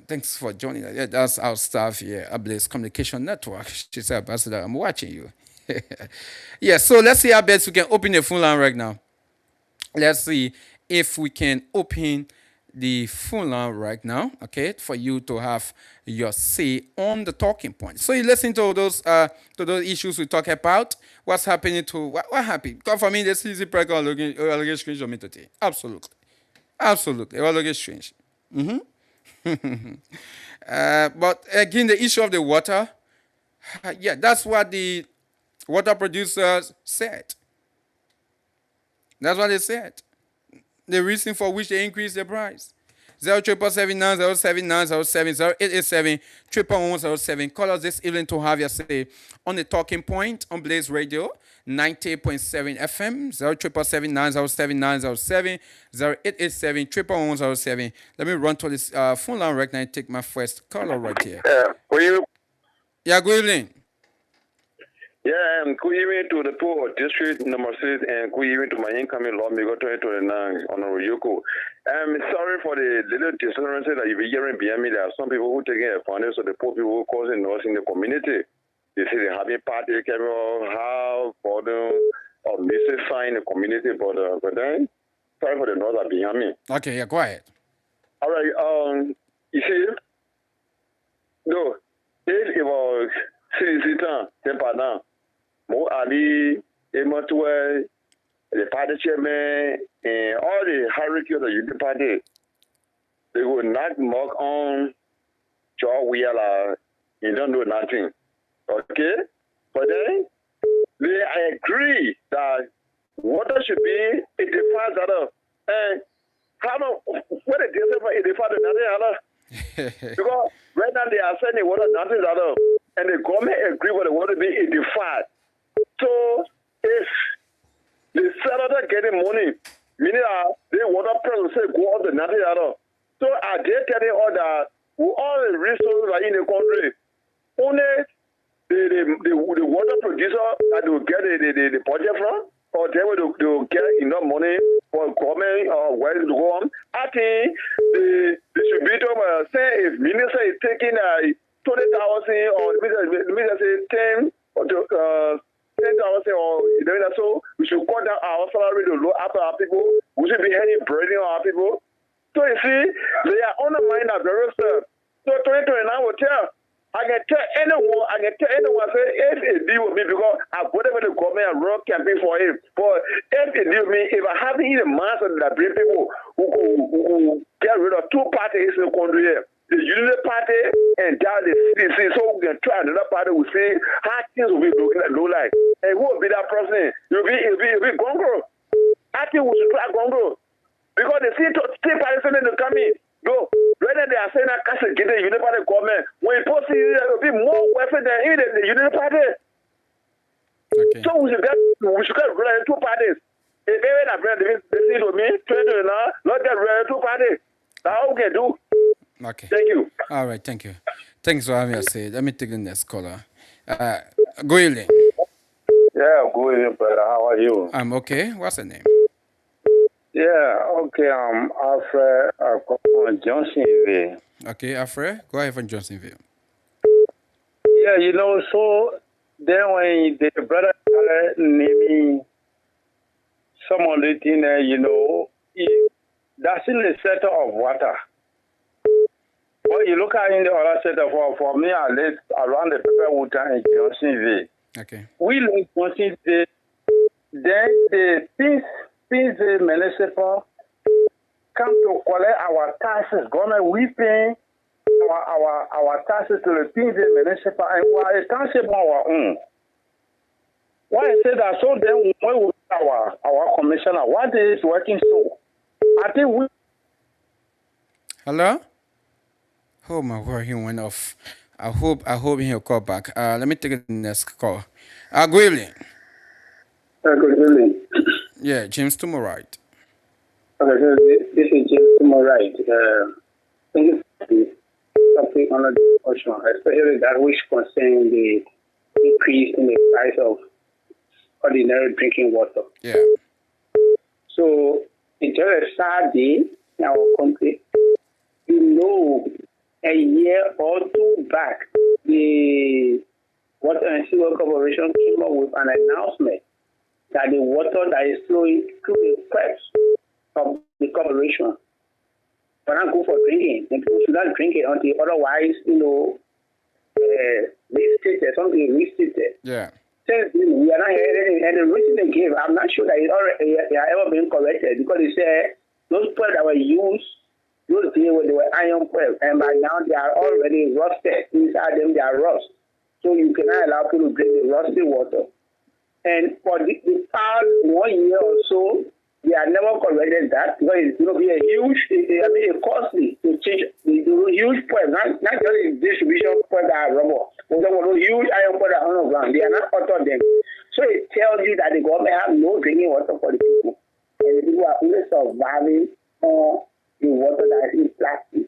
Thanks for joining us. Yeah, that's our staff here at Blaze Communication Network. She said, Ambassador, I'm watching you. Yeah, so let's see how best we can open the phone line right now. Let's see if we can open the phone line right now, okay, for you to have your say on the talking point. So you listen to those issues we talk about. What's happening to what happened? Because for me, this is the practical looking strange on me today. Absolutely. It was looking strange. But again, the issue of the water, yeah, that's what the water producers said. That's what they said. The reason for which they increased the price. 07779 07907 0887 11107. Call us this evening to have your say on the talking point on Blaze Radio 98.7 FM 07779 07907 0887 11107. Let me run to this phone line right now and take my first caller right here. Yeah, good evening. Yeah, good evening to the poor district number 6 and good evening to my incoming lawmaker 2029 Honorable Yoko. I'm sorry for the little disturbance that you've been hearing behind me. There are some people who taking advantage of the poor people causing noise in the community. They say they have a party, have burden or mystifying the community, but then sorry for the noise that behind me. Okay, yeah, go ahead. All right, you see, no, if it was citizen, then Mo Ali, Emotue, the party chairman, and all the hierarchy of the youth party, they will not mock on Joe Wiala. You don't do nothing. Okay? But then, they agree that water should be 85 dollars. And how much, what is it for 85 dollars? Because right now they are sending water $90, and the government agree with the water to be 85. So if the senator getting money, meaning they water price will say go up the $90. So are they telling all that all the resources are in the country? Only the water producer that will get the budget from, or they will get enough money for for government where to go on. I think the distributor will say if minister is taking 20,000 or minister say 10 or 10,000 or so, we should cut down our salary to look after our people. We should be heading burdening our people. So you see, they are undermining our very stuff. So 2029 will tell. I can tell anyone, say, if it deal with me, because I whatever the government and run campaign for him. But if it deal with me, if I have even mass that bring people who get rid of two parties in the country here, the Unity Party and down the CDC, so we can try another party, we see how things will be looking at low life. And who will be that person? It'll be Gongo. I think we should try Gongo. Because the state party to come in. No, rather they are saying that Castle get the Unity Party government. When post it will be more weapon than even the Unity Party. Okay. So we should get rid of two parties. If they have read the see to me, 20 now, not get rid of two parties. How we can do? Okay. Thank you. All right, thank you. Thanks for having us. Let me take the next caller. Go ahead. Yeah, go ahead, brother. How are you? I'm okay. What's the name? Yeah, okay. I'm Alfred from Johnsonville. Okay, Alfred. Go ahead from Johnsonville. Yeah, so then when the brother started naming some of the things, that's in the sector of water. But you look at in the other sector, for me, I live around the Pepper Water in Johnsonville. Okay. We live in Johnsonville. Then the peace municipal come to collect our taxes. Government, we pay our taxes to the peace municipal, and we are responsible our own. Why I say that? So then when we our commissioner, what is working so? I think we. Hello? Oh my word, he went off. I hope he'll call back. Let me take the next call. Go evening. Good evening. Yeah, James Tumorite. Okay, so this is James Tumorite. Thank you for the topic on the discussion, especially that which concerns the increase in the price of ordinary drinking water. Yeah. So, it's just a sad day in our country. A year or two back, the Water and Sewer Corporation came up with an announcement that the water that is flowing through the pipes of the corporation will not go for drinking. And people should not drink it until otherwise, restated, something restated. Yeah. Since we are not hearing, and the reason they gave, I'm not sure that they are ever been corrected, because they said those pipes that were used, those days when they were iron pipes, and by now they are already rusted. Inside them, they are rust. So you cannot allow people to drink the rusty water. And for the past 1 year or so, they have never corrected that, because it's going to be a costly to change the huge point, not just the distribution point that are rubber, but those huge iron point that are on the ground. They are not out of them. So it tells you that the government have no drinking water for the people. And the people are only surviving on the water that is in plastic.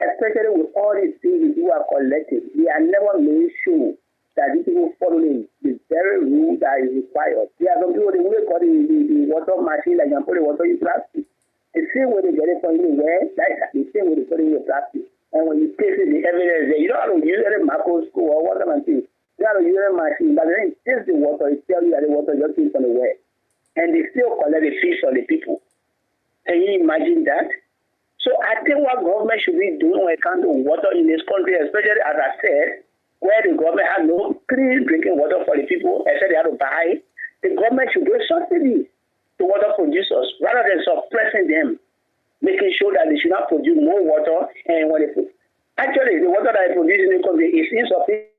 Especially with all these things you are collecting, they are never made sure that these people following the very rule that is required. There are some people, they will call the water machine that can put the water in plastic. The same way they get it from you, that's the same way they put it in the plastic. And when you taste it, the evidence there, you don't have to use any microscope or whatever thing. You have to use a machine, but then it taste the water, it tells you that the water just came from the well. And they still collect the fish from the people. Can you imagine that? So I think what government should be doing when it comes to water in this country, especially as I said, where the government has no clean drinking water for the people, except they have to buy, the government should give subsidies to water producers rather than suppressing them, making sure that they should not produce more water. And when they actually, the water that is produced in the country is insufficient,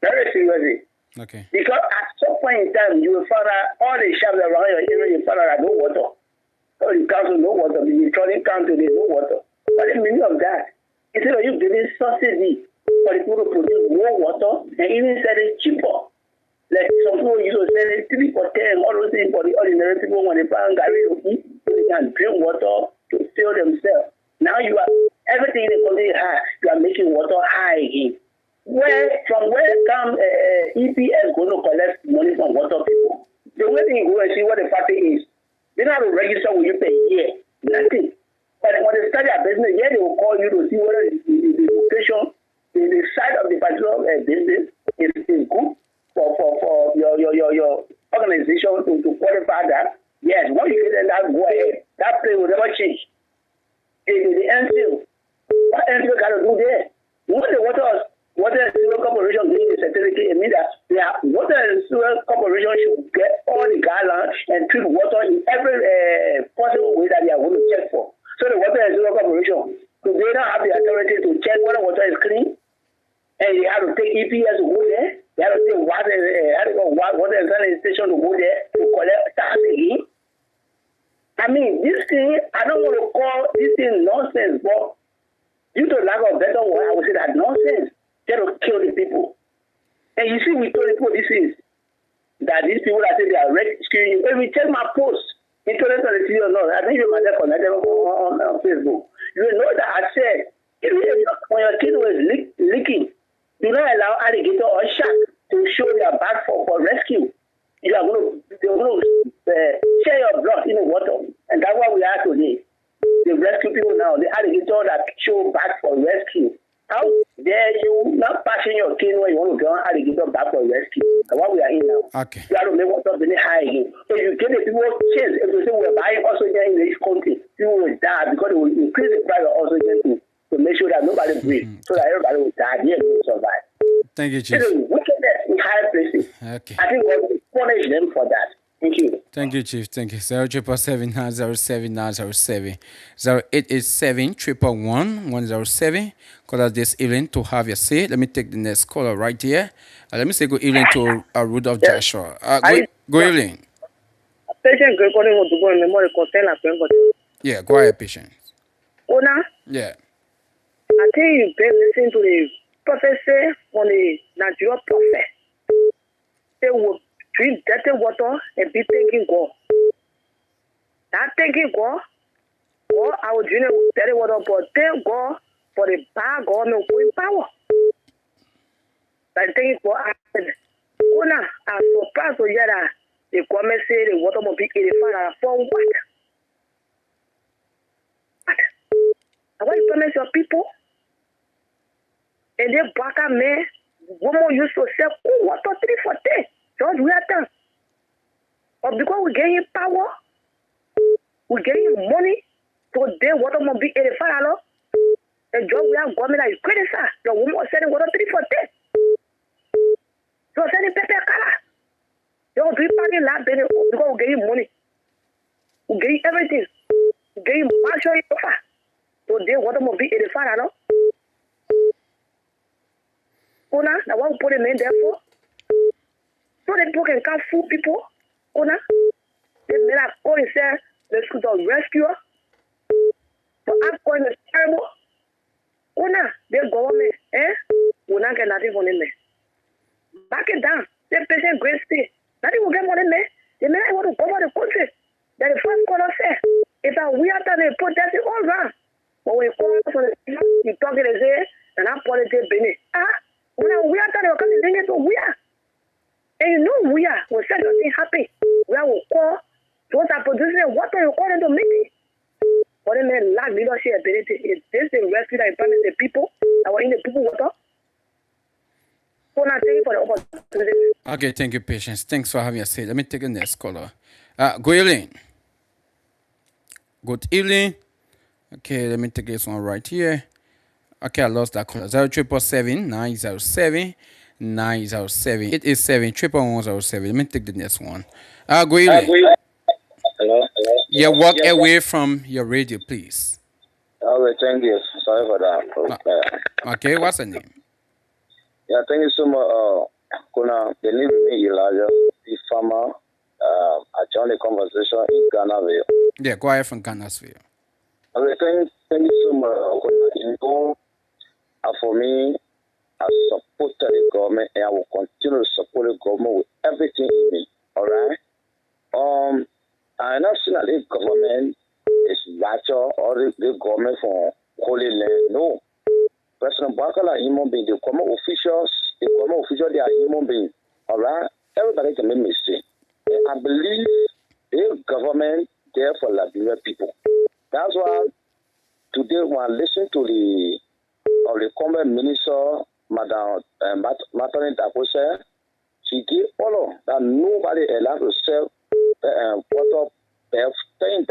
very seriously. Okay. Because at some point in time, you will find out all the shops around your area, you find out no water. So the council, no water. The electronic council, there's no water. What is the meaning of that? Instead of you giving subsidy for the people to produce more water and even sell it cheaper. Like some people used to sell it 3 for 10, all those things for the ordinary people when they find Gary to eat, so they can drink water to fill themselves. Now you are, everything in the country is high, you are making water high again. From where come EPS going to collect money from water people? The way they go and see what the party is, they don't have to regulate But when they start their business, yeah, they will call you to see whether the location, the site of the particular business is good for your organization to qualify that. Yes, once you get that, go ahead. That place will never change. The NCO, what NCO got to do there? Once the water and sewer corporation getting the certificate, it means that water and sewer corporation should get all the guidelines and treat water in every possible way that they are going to check for. So the water and sewer corporation, do they not have the authority to check whether water is clean? And they have to take EPS to go there. They have to take water and sanitation to go there to collect tax again. I mean, this thing, I don't want to call this thing nonsense, but due to lack of better word, I would say that nonsense. They to kill the people. And you see, we told people this is that these people that say they are rescuing you. If we check my post, internet on the TV or not, I think you might have connected on Facebook. You will know that I said, when your kid was leaking, do not allow alligator or shark to show their back for rescue. They're going to share your blood in the water. And that's what we are today. The rescue people now, the alligator that show back for rescue. How dare you not passing your kid when you want to go on alligator back for rescue? That's what we are in now. Okay. You have to make water really high again. So you get the people chance. If you say we're buying oxygen in this country, people will die because they will increase the price of oxygen to make sure that nobody breathes, so that everybody will die. They will survive. Thank you, Chief. This is wickedness in high places. Okay. I think God will punish them for that. Thank you. Thank you, Chief. Thank you. 077-907-907. 0887-111-107. Call us this evening to have your say. Let me take the next caller right here. Let me say good evening to Rudolph Joshua. Good evening. Patient recording want to go in memory contain la pen. Yeah, go ahead, patient. Ona, Yeah. I think you've been listening to the prophecy on the Nigerian prophet. They will drink dirty water and be thanking God. Not thanking God, or I will drink dirty water, but thank God for the bad government going power. Like thanking God. Ona, I'm surprised to hear that the government say the water will be 85 for what? I want to promise your people. And then back at me, woman used to say, oh, water 3 for 10. Just we are done. But because we getting power, we getting money, so then water must be 85 $. And just we have government that is crazy, sir. The woman was selling water 3 for 10. So selling pepper color. They will be packing that because we getting money. We getting everything. We getting martial offer. So then water must be 85 $. Ona, that's what we put them in there for. So the people can come fool people. Ona, they made a call and say, let's go to rescue. But I'm calling it terrible. Ona, the government, will not get nothing from them. Back it down. They patient great state. Nothing will get money, man. They may not want to cover the country. That the first caller said, if we are done, they protest it all around. But when you call for the you talk it as and I'm politics, Benny. When we are done, they will come and it to we are. And you know we are. When such a thing happen, we are will call those are producing water, you call them to meeting. But then they lack leadership ability. Is this the rescue that is planning the people that were in the people water? So now thank you for the opportunity. Okay, thank you, patience. Thanks for having us say. Let me take the next caller. Good evening. Good evening. Okay, let me take this one right here. Okay, I lost that caller. 077-907-907. It is 7-111-107. Let me take the next one. Good evening. Hello? Yeah, walk away from your radio, please. Okay, thank you. Sorry for that. Okay, what's the name? Yeah, thank you so much. Kona, the name is Elijah, the farmer. I joined the conversation in Ghana. Yeah, go ahead from Ghana's-ville. Okay, thank you so much. You know, for me, I support the government and I will continue to support the government with everything in me. All right? I'm not saying that the government is righteous or the government for holy land. No. President Bakala human being, the government officials, they are human beings. All right? Everybody can make mistakes. And I believe the government there for Liberian people. That's why today when I listen to the comment minister, Madam Matani Dakosha, she gave follow that nobody allowed to sell water per $10.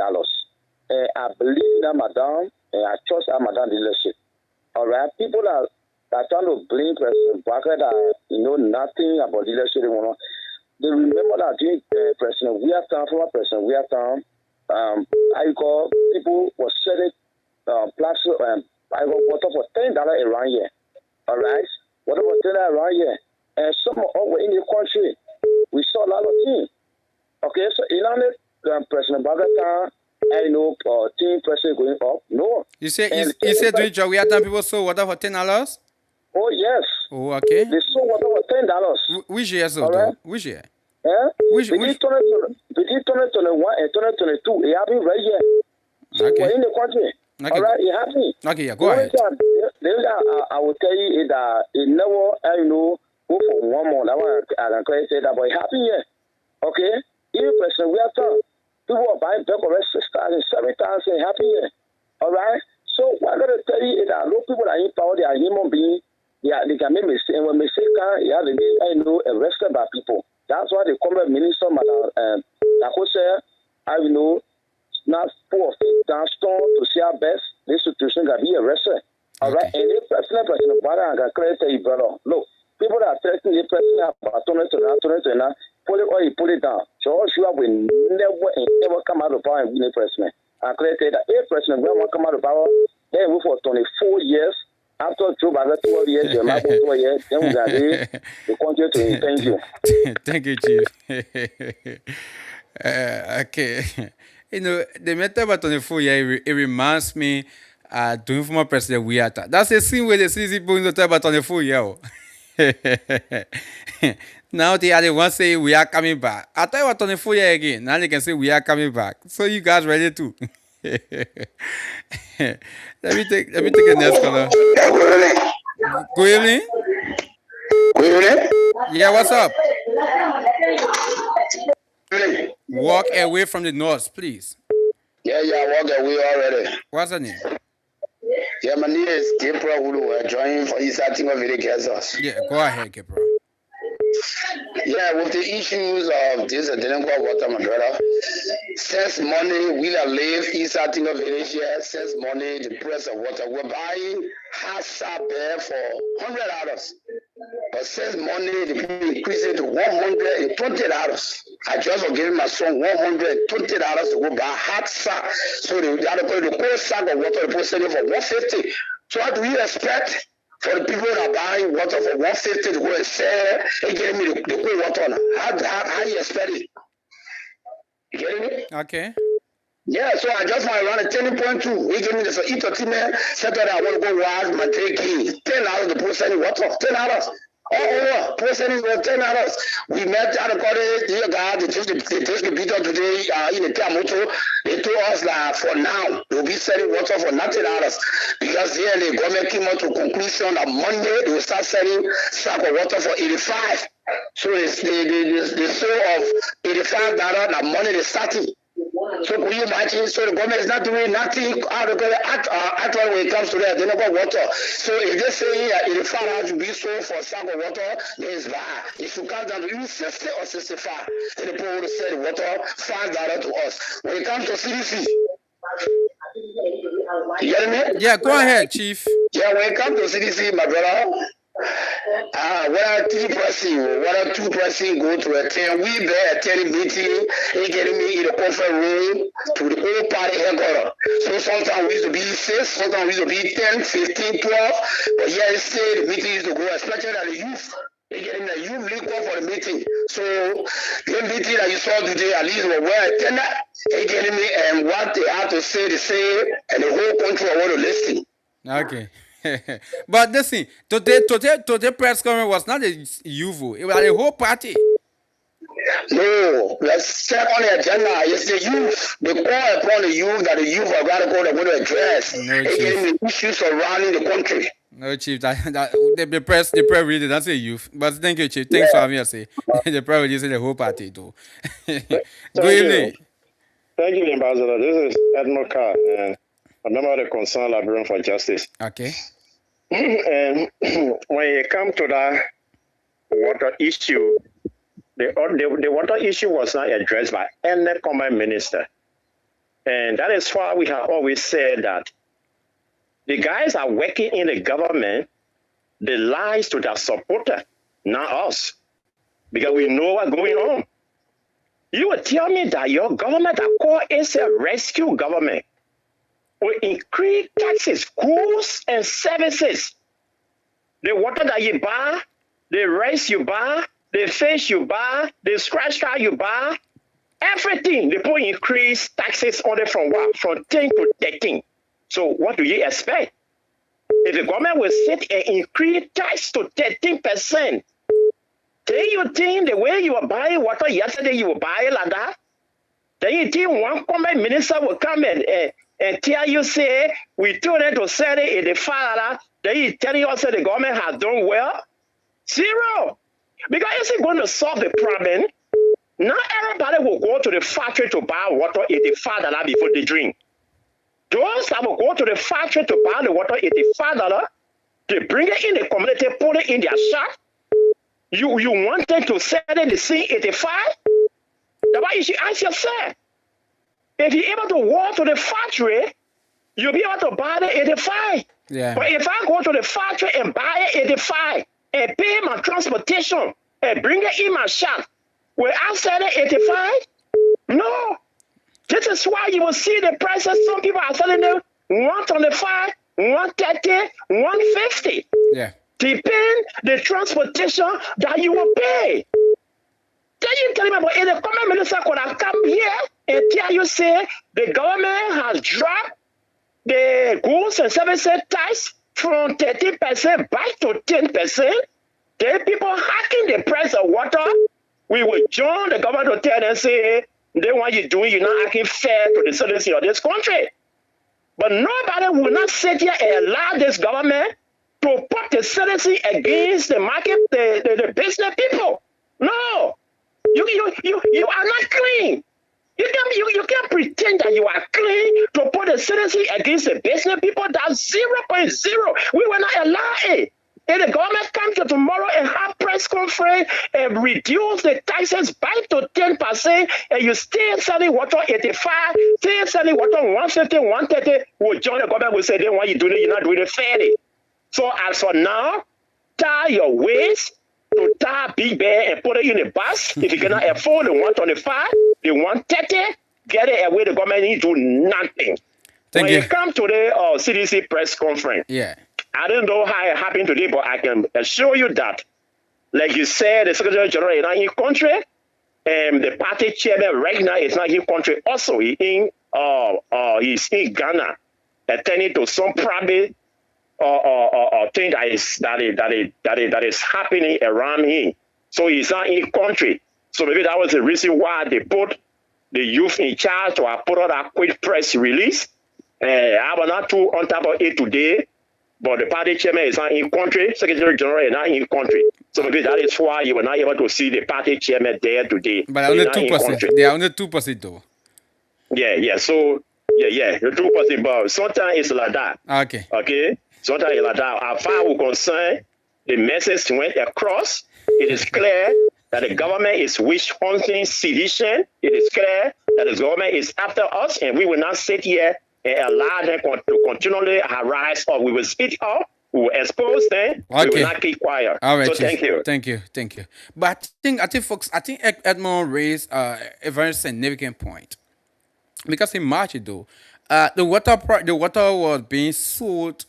I believe that Madam, I trust that Madam leadership. All right, people are trying to blame President Barker that nothing about leadership. They remember that during President former President Weirtown, people were selling plastic water for $10 around here. All right, water for $10 around here, and some over in the country, we saw a lot of things. Okay, so in President Barker team president going up. No. You say during Weirtown people sold water for $10? Oh yes. Oh, okay. They sold water for $10. Which year so? Right? Which year? Between 2021 and 2022, it happened right here. So we're in the country. Okay. All right, it happened. Okay, yeah, go ahead. I will tell you that it never, go for 1 month. I can clearly say that, but it happened here. Okay? Even President Weirtown, people are buying back already 6,000, 7,000, happy here. All right? So what I'm going to tell you is that those people that are in power, they are human beings. They can make mistakes. And when mistake come, you have to be, arrested by people. That's why the comment minister, Madam Dakosha, not 4 or 5 down stone to see our best. This situation can be arrested. All right? And if President Barker can clearly tell you, brother, look, people that are threatening the president about 2020, pull it down. Joshua will never come out of power and be the president. I clearly tell you that if President will come out of power, then we for 24 years. After Joe Biden 12 years, the Marco 12 years, then we can the country to thank you. Thank you, Chief. Okay. The matter about 24 years, it reminds me doing former President Weirtown. That's the same way the CC people in the talk about 24 years. Now they are the ones say we are coming back. I tell you what 24 years again. Now they can say we are coming back. So you guys ready too? let me take the next caller. Good evening. Good evening. Yeah, what's up? Walk away from the noise, please. Yeah, walk away already. What's her name? Yeah, my name is Gabriel Hulu. Joining for East Acting of Village Kansas. Yeah, go ahead, Gabriel. Yeah, with the issues of this delinquent water, my brother. Since money, we have lived East Acting of Village here. Since money, the price of water, we're buying half bear for $100. But since money, the people increased it to $120. I just was giving my son $120 to go buy hot sack. So the cold sack of water, the people selling for $150. So what do you expect for the people that are buying water for $150 to go and sell and getting me the cold water? How you expect it? You getting me? Okay. Yeah, so I just want to run a 10.2. He gave me the eat a team, said that I want to go wash my take $10 to put selling water. $10. Oh, president was $10. We met at the college. Dear God, they took the video today in the Tamuto. They told us that for now they'll be selling water for $90 because here the government came out to conclusion that Monday they will start selling sack of water for $85. So it's the sale of $85 that money is starting. So can you imagine? So the government is not doing nothing actually when it comes to that. They never water. So if they say $85 to be sold for a sack of water, then it's bad. If you count down to even 60 or 65, then the people will sell the water $5 to us. When it comes to CDC, you get me? Yeah, go ahead, Chief. Yeah, when it comes to CDC, my brother, whether 3 person, whether 2 person go to attend, we better attend a meeting, they getting me in the conference room to the whole party headquarters. So sometimes we used to be 6, sometimes we used to be 10, 15, 12, but yeah, say the meeting used to go, especially at the youth. They getting the youth league go for the meeting. So the meeting that you saw today, at least were well attended. They getting me and what they have to say, they say, and the whole country want to listen. Okay. But listen, today press conference was not a UFO, it was a whole party. No, let's check on the agenda. It's the youth. They call upon the youth that the youth are radical that want to address the issues surrounding the country. No, Chief, the press really did not say youth. But thank you, Chief. Thanks for having us. The press really said the whole party too. Good evening. Thank you, Ambassador. This is Admiral Carr. a member of the Concerned Librarian for Justice. Okay. And when it comes to that water issue, the water issue was not addressed by any common minister. And that is why we have always said that the guys are working in the government, they lies to their supporter, not us, because we know what's going on. You will tell me that your government that call is a rescue government will increase taxes, goods, and services. The water that you buy, the rice you buy, the fish you buy, the scratch card you buy, everything, they put increase taxes on it from what? From 10 to 13. So what do you expect? If the government will sit and increase tax to 13%, then you think the way you were buying water yesterday, you will buy it like that? Then you think one comment minister will come and tell you, say, we told them to sell it in the fire, then you tell you also the government has done well? Zero. Because it's not going to solve the problem. Not everybody will go to the factory to buy water in the $5 before they drink. Those that will go to the factory to buy the water in the $5, they bring it in the community, put it in their shop. You want them to sell it the same 85? That's why you should ask yourself. If you're able to walk to the factory, you'll be able to buy the 85. Yeah. But if I go to the factory and buy it 85 and pay my transportation and bring it in my shop, will I sell it 85? No. This is why you will see the prices. Some people are selling them 125, 130, 150. Yeah. Depend the transportation that you will pay. Then you tell me about if the common minister could have come here and tell you, say, the government has dropped the goods and services tax from 13% back to 10%. Then people hacking the price of water. We will join the government to tell them, say, then what you're doing, you're not acting fair to the citizens of this country. But nobody will not sit here and allow this government to put the citizen against the market, the business people. No. You are not clean. You can't pretend that you are clean to put the citizen against the business people. That's 0.0. We will not allow it. If the government comes to tomorrow and have press conference and reduce the taxes back to 10%, and you still selling water 85, still selling water 150, 130, we'll join the government, will say, then why you doing it? You're not doing it fairly. So as for now, tie your waist to tie Big Bear and put it in a bus. If you cannot afford the 125, the 130, get it away. The government need to do nothing. Thank you. When you come to the CDC press conference, Yeah. I don't know how it happened today, but I can assure you that, like you said, the Secretary General is not in country, and the party chairman right now is not in country. Also, he's in Ghana, attending to some private thing that is happening around him. So he's not in country. So maybe that was the reason why they put the youth in charge to put out a quick press release. I was not too on top of it today. But the party chairman is not in country, Secretary General is not in country. So maybe that is why you were not able to see the party chairman there today. But only 2%. They are only 2% though. Yeah. So, the 2%, but sometimes it's like that. Okay? Sometimes it's like that. As far as we're concerned, the message went across. It is clear that the government is witch hunting sedition. It is clear that the government is after us, and we will not sit here and allow them to continually arise, or we will speak up, we will expose them, we will not keep quiet. All right, so thank you. Thank you. But I think Edmond raised a very significant point. Because in March, though, the water was being sold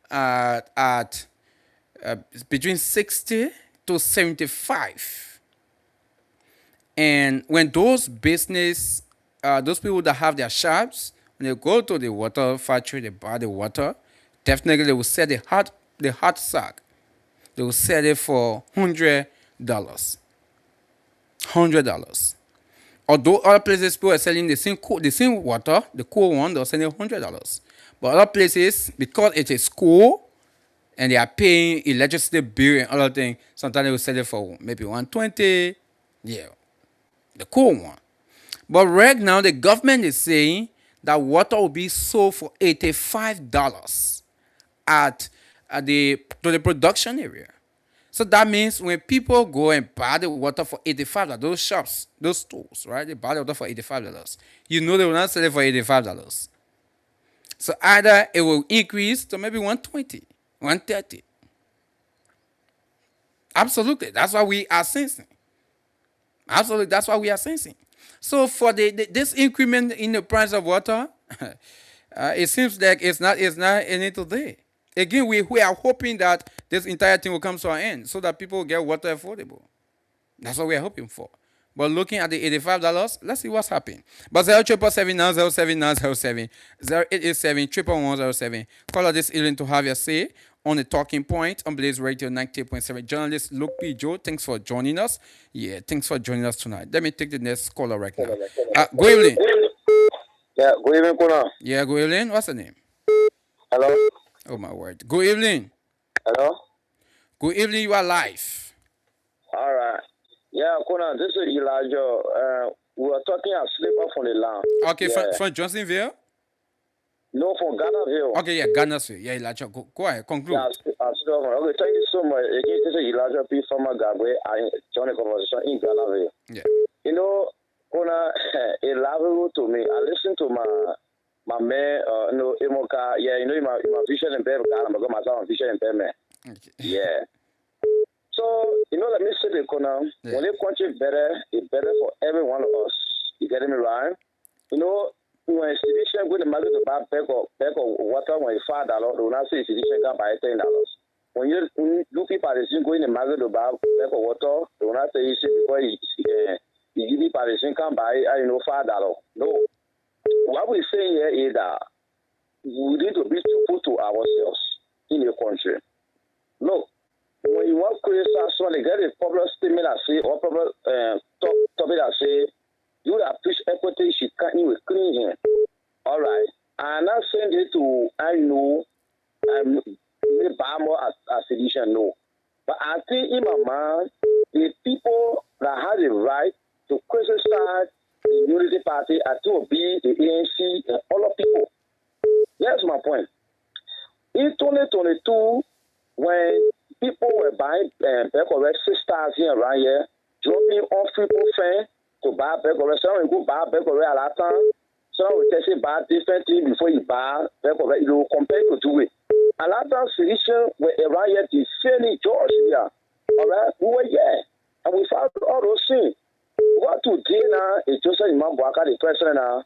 at between 60 to 75. And when those people that have their shops, when they go to the water factory, they buy the water, definitely they will sell the hot sack. They will sell it for $100. Although other places people are selling the same water, the cool one, they're selling $100. But other places, because it is cool and they are paying electricity bill and other things, sometimes they will sell it for maybe $120. Yeah, the cool one. But right now, the government is saying that water will be sold for $85 at the production area. So that means when people go and buy the water for $85, those shops, those stores, right? They buy the water for $85. You know they will not sell it for $85. So either it will increase to maybe 120, 130. Absolutely. That's what we are sensing. Absolutely. That's what we are sensing. So for this increment in the price of water, it seems like it's not any today. Again, we are hoping that this entire thing will come to an end so that people get water affordable. That's what we are hoping for. But looking at the $85, let's see what's happening. But 07779079007 0887 Call this evening to have your say on the talking point on Blaze Radio 90.7. Journalist Luke P. Joe, thanks for joining us. Yeah, thanks for joining us tonight. Let me take the next caller right now. Good evening. Yeah, good evening, KONAH. Yeah, good evening. What's the name? Hello? Oh, my word. Good evening. Hello? Good evening. You are live. All right. Yeah, KONAH, this is Elijah. We were talking a slipper from the land. Okay, yeah. from Johnsonville? No, from Ghanaville. Okay, yeah, Ghana's. Yeah, Elijah. Go ahead. Conclude. Yeah, okay, thank you so much. Again, this is Elijah P. Farmer Gabwe. I joined the conversation in Ghanaville. Yeah. You know, KONAH, it laughable to me. I listened to my man, Emoka. Yeah, you know, my vision impairment. I'm going to my vision impairment. Okay. Yeah. So, you know, let me say the KONAH. Yeah. When the country better, it's better for every one of us. You getting me right? You know, when a citizen go to the market to buy pack of water when it's $5, they will not say a citizen can buy $10. When you look people going to the market to buy pack of water, they will not say it's because you give people can buy $5. No. What we say here is that we need to be truthful to ourselves in the country. Look, when you want to create something, get a popular statement that say, or popular topic that say, you that push equity, she can't even clean here. All right. I'm not saying it to, I know, buy more as sedition, no. But I think in my mind, the people that have the right to criticize the Unity Party are to be the ANC and all of people. That's my point. In 2022, when people were buying sisters here around here, dropping off people fan to buy Becoré. Some will go buy Becoré a lot time. Some will tell you buy different things before you buy Becoré. You will compare to do it. A lot of solutions were around here to fairly George here. All right, we were here. And we found all those things. What today now is Joseph Imambuaka, the president now,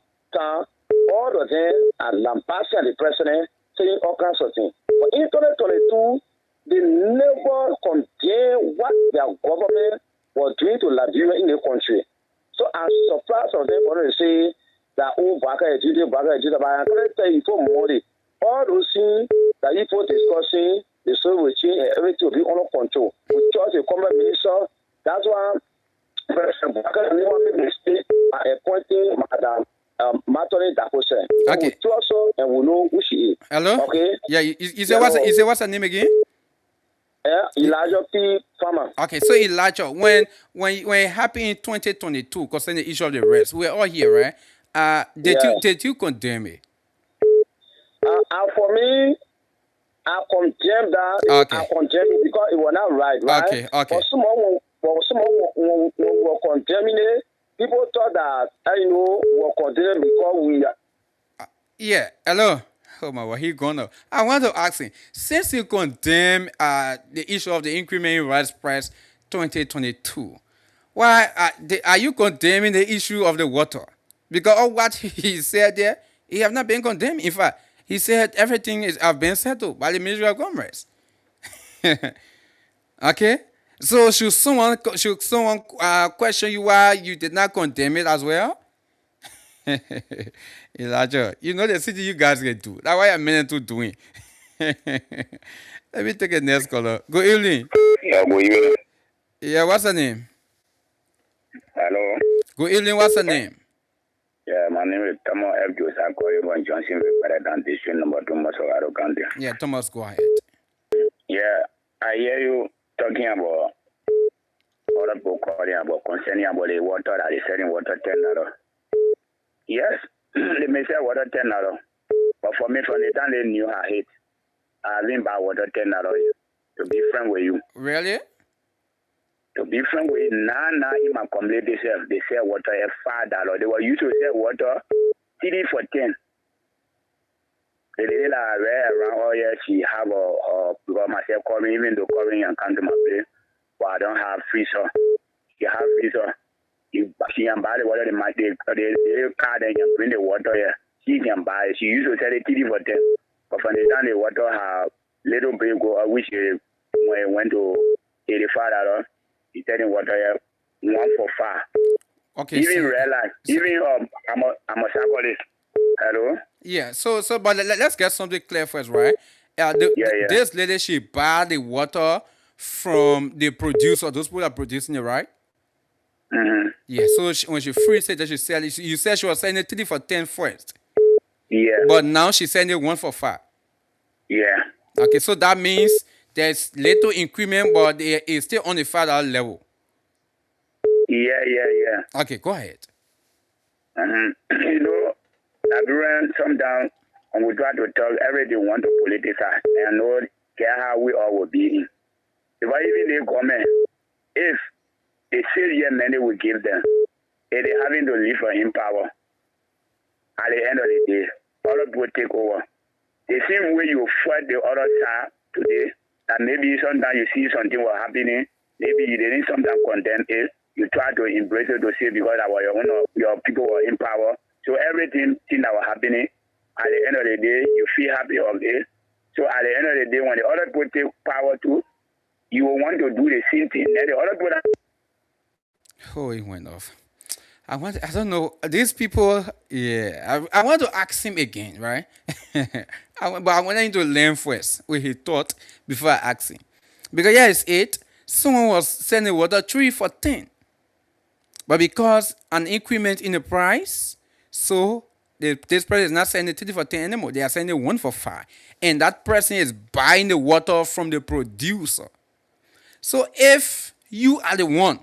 all of them are lambasting the president, saying all kinds of things. But in 2022, they never condemn what their government was doing to Liberia in the country. So I'm surprised of them want to say that Baka is doing Baka is doing. But I'm going to tell you for money, all those things that people discussing, the story will change and everything will be under control. We trust the common minister. That's why President Baka never made mistake by appointing Madam Matoni Dakose. Okay. We trust her and we know who she is. Hello? Okay. Yeah, you say what's her name again? Yeah, Elijah P. Farmer. Okay, so Elijah, when it happened in 2022 concerning the issue of the rest, we're all here, right? Did you condemn it? For me, I condemn that. Okay. I condemn it because it was not right, right? Okay. For someone who were condemning it, people thought that we were condemning because we. Yeah. Hello. Oh my, he gonna. I want to ask him, since you condemn the issue of the increment in rice price 2022, why are you condemning the issue of the water? Because of what he said there, he have not been condemned. In fact, he said everything have been settled by the Ministry of Commerce. Okay, so should someone question you why you did not condemn it as well? Elijah, you know the city you guys can do. That's why I'm meant to doing. Let me take a next caller. Good evening. Yeah, good evening. Yeah, what's the name? Hello. Good evening, what's the name? Yeah, my name is Thomas F. Joseph. I'm calling from Johnsonville, President District number 2, Massachusetts County. Yeah, Thomas, go ahead. Yeah, I hear you talking about other people calling about concerning about the water that is selling water $10. Yes, They may say water $10. But for me, from the time they knew her hate, I didn't buy water $10 to be friend with you. Really? To be friend with now in my community, they sell water at $5. They were used to sell water 3 for 10. The lady around all year, she have a because myself calling, even though calling and come to my place, but I don't have freezer. She have freezer. She can buy the water, the card and can bring the water here. She can buy it. She used to sell it 3 for 10. But from the time the water have little bit go, which when it went to $85, he selling water here 1 for 5. Okay. Even realize, even I'm a psychologist. Hello? Yeah, but let's get something clear first, right? This lady, she buy the water from the producer, those people that are producing it, right? Mm-hmm. Yeah, so when she freeze it, that she sell it, you said she was selling it 3 for 10 first. Yeah. But now she's selling it 1 for 5. Yeah. Okay, so that means there's little increment, but it's still on the $5 level. Yeah. Okay, go ahead. You know, Liberian sometimes and we try to talk everything want to politicize and know care how we all will be in. If I even the government, if they say yeah money we give them, if they having to live for him power, at the end of the day, all of will take over. The same way you fight the other side today, that maybe sometimes you see something was happening, maybe you didn't sometimes condemn it, you try to embrace it to say because your people were in power. So everything that was happening, at the end of the day, you feel happy of it. So at the end of the day, when the other people take power too, you will want to do the same thing. Then the other people. Oh, it went off. I don't know. These people, yeah. I want to ask him again, right? But I want him to learn first what he thought before I ask him. Because yeah, it's 8. Someone was selling water 3 for 10. But because an increment in the price, so this person is not selling 3 for 10 anymore. They are selling 1 for 5. And that person is buying the water from the producer. So if you are the one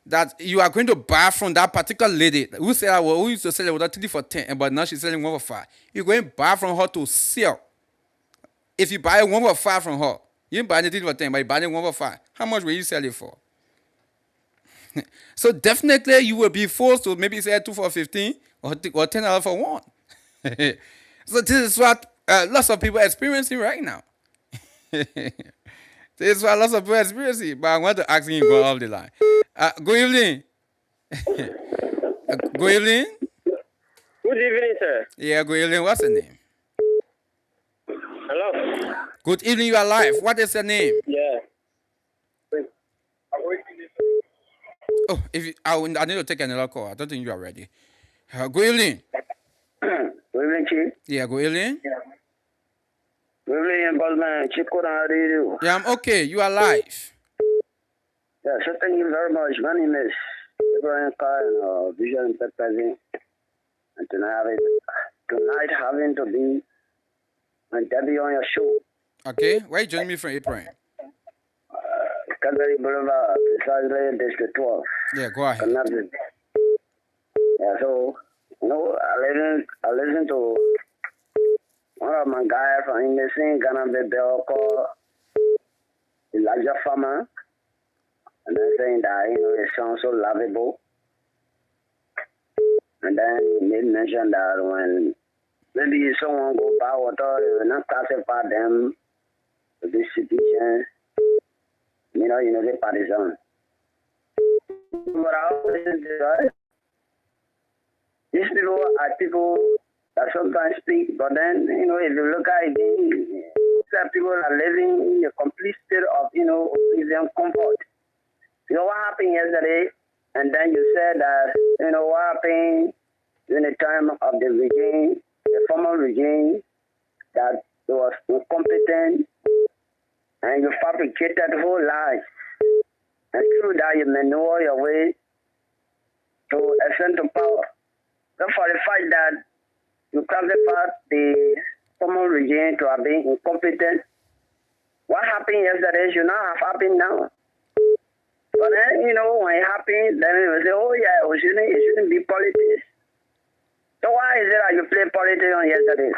that you are going to buy from that particular lady who said, well, who used to sell water 3 for 10, but now she's selling 1 for 5, you're going to buy from her to sell. If you buy 1 for 5 from her, you didn't buy it 3 for 10, but you buy it 1 for 5, how much will you sell it for? So definitely you will be forced to maybe sell 2 for 15 or $10 for 1. So this is what lots of people are experiencing right now. This is what lots of people are experiencing. But I want to ask him to go off the line. Good evening. Good evening. Good evening, sir. Yeah, good evening. What's the name? Hello. Good evening. You are live. What is your name? Yeah. Oh, I need to take another call. I don't think you are ready. Good evening. Good evening, Chief. Yeah, good evening. Yeah. Good evening, Goldman. Chief KONAH, how do you do? Yeah, I'm okay. You are live. Yeah, so thank you very much. My name is Ibrahim Khan, Vision President. And tonight having to be on debut on your show. Okay, where you joining me from, Ibrahim? Calgary Boulevard, precisely District 12. Yeah, go ahead. Yeah, so, you know, I listen to one of my guys from the same Ghana Bell called Elijah Farmer. And then saying that, you know, it sounds so lovable. And then he made mention that when maybe someone go buy water, you will not classify them to this situation. You know, they partisan. But I always say, right? These people are people that sometimes speak, but then, you know, if you look at it, some people are living in a complete state of, you know, oblivion comfort. You know what happened yesterday? And then you said that, you know, what happened during the time of the regime, the former regime, that it was incompetent, and you fabricated the whole life. And through that, you maneuver your way to ascend to power. So for the fact that you classified the former regime to have been incompetent, what happened yesterday should not have happened now. But then, you know, when it happens, then we will say, oh yeah, it shouldn't be politics. So So why is it that you played politics on yesterday?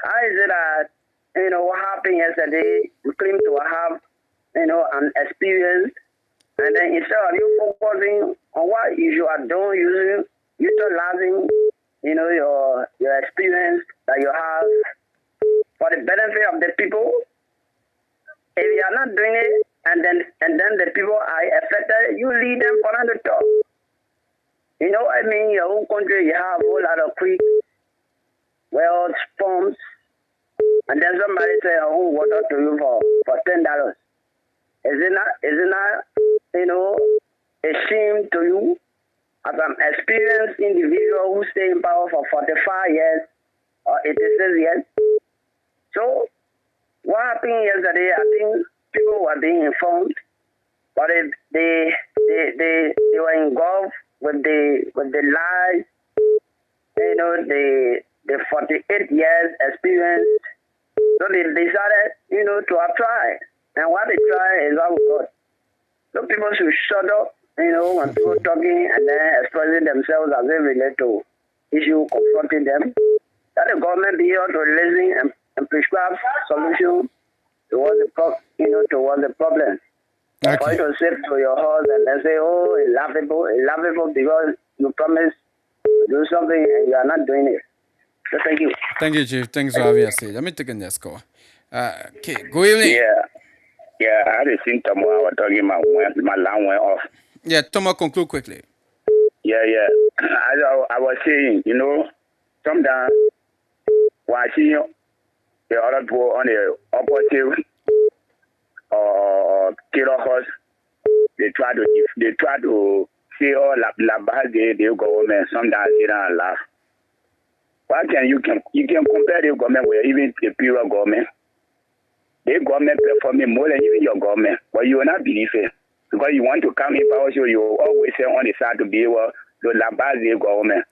How is it that, what happened yesterday, you claim to have, an experience, and then instead of you focusing on what you are doing, utilizing, your experience that you have for the benefit of the people, if you are not doing it, and then the people are affected, you lead them for them to talk. You know what I mean? Your own country, you have a whole lot of creeks, wells, pumps, and then somebody say, "Oh, water to you for $10." Is it not, a shame to you as an experienced individual who stay in power for 45 years or 86 years? So, what happened yesterday? I think people were being informed, but they were engulfed with the lies, the 48 years experience. So they decided, to apply. And what they try is what we got. So people should shut up, when people talking and then expressing themselves as they relate to issue confronting them. That the government be able to listen and prescribe solutions towards the problem. Okay. For you to sit to your house and then say, "Oh, it's laughable because you promised to do something and you are not doing it." So thank you. Thank you, Chief. Thanks for having us. Let me take a next call. Okay, go evening. Yeah, I had a symptom while I was talking, my line went off. Yeah, Thomas, conclude quickly. Yeah. As I was saying, sometimes when I see the other people on the opposite or killer horse, they try to say, "Oh, la base the government." Sometimes they don't laugh. Why can you can compare the government with even the pure government? The government performing more than even your government, but you will not believe it because you want to come in power, so you always say on the side to be able to la base the government.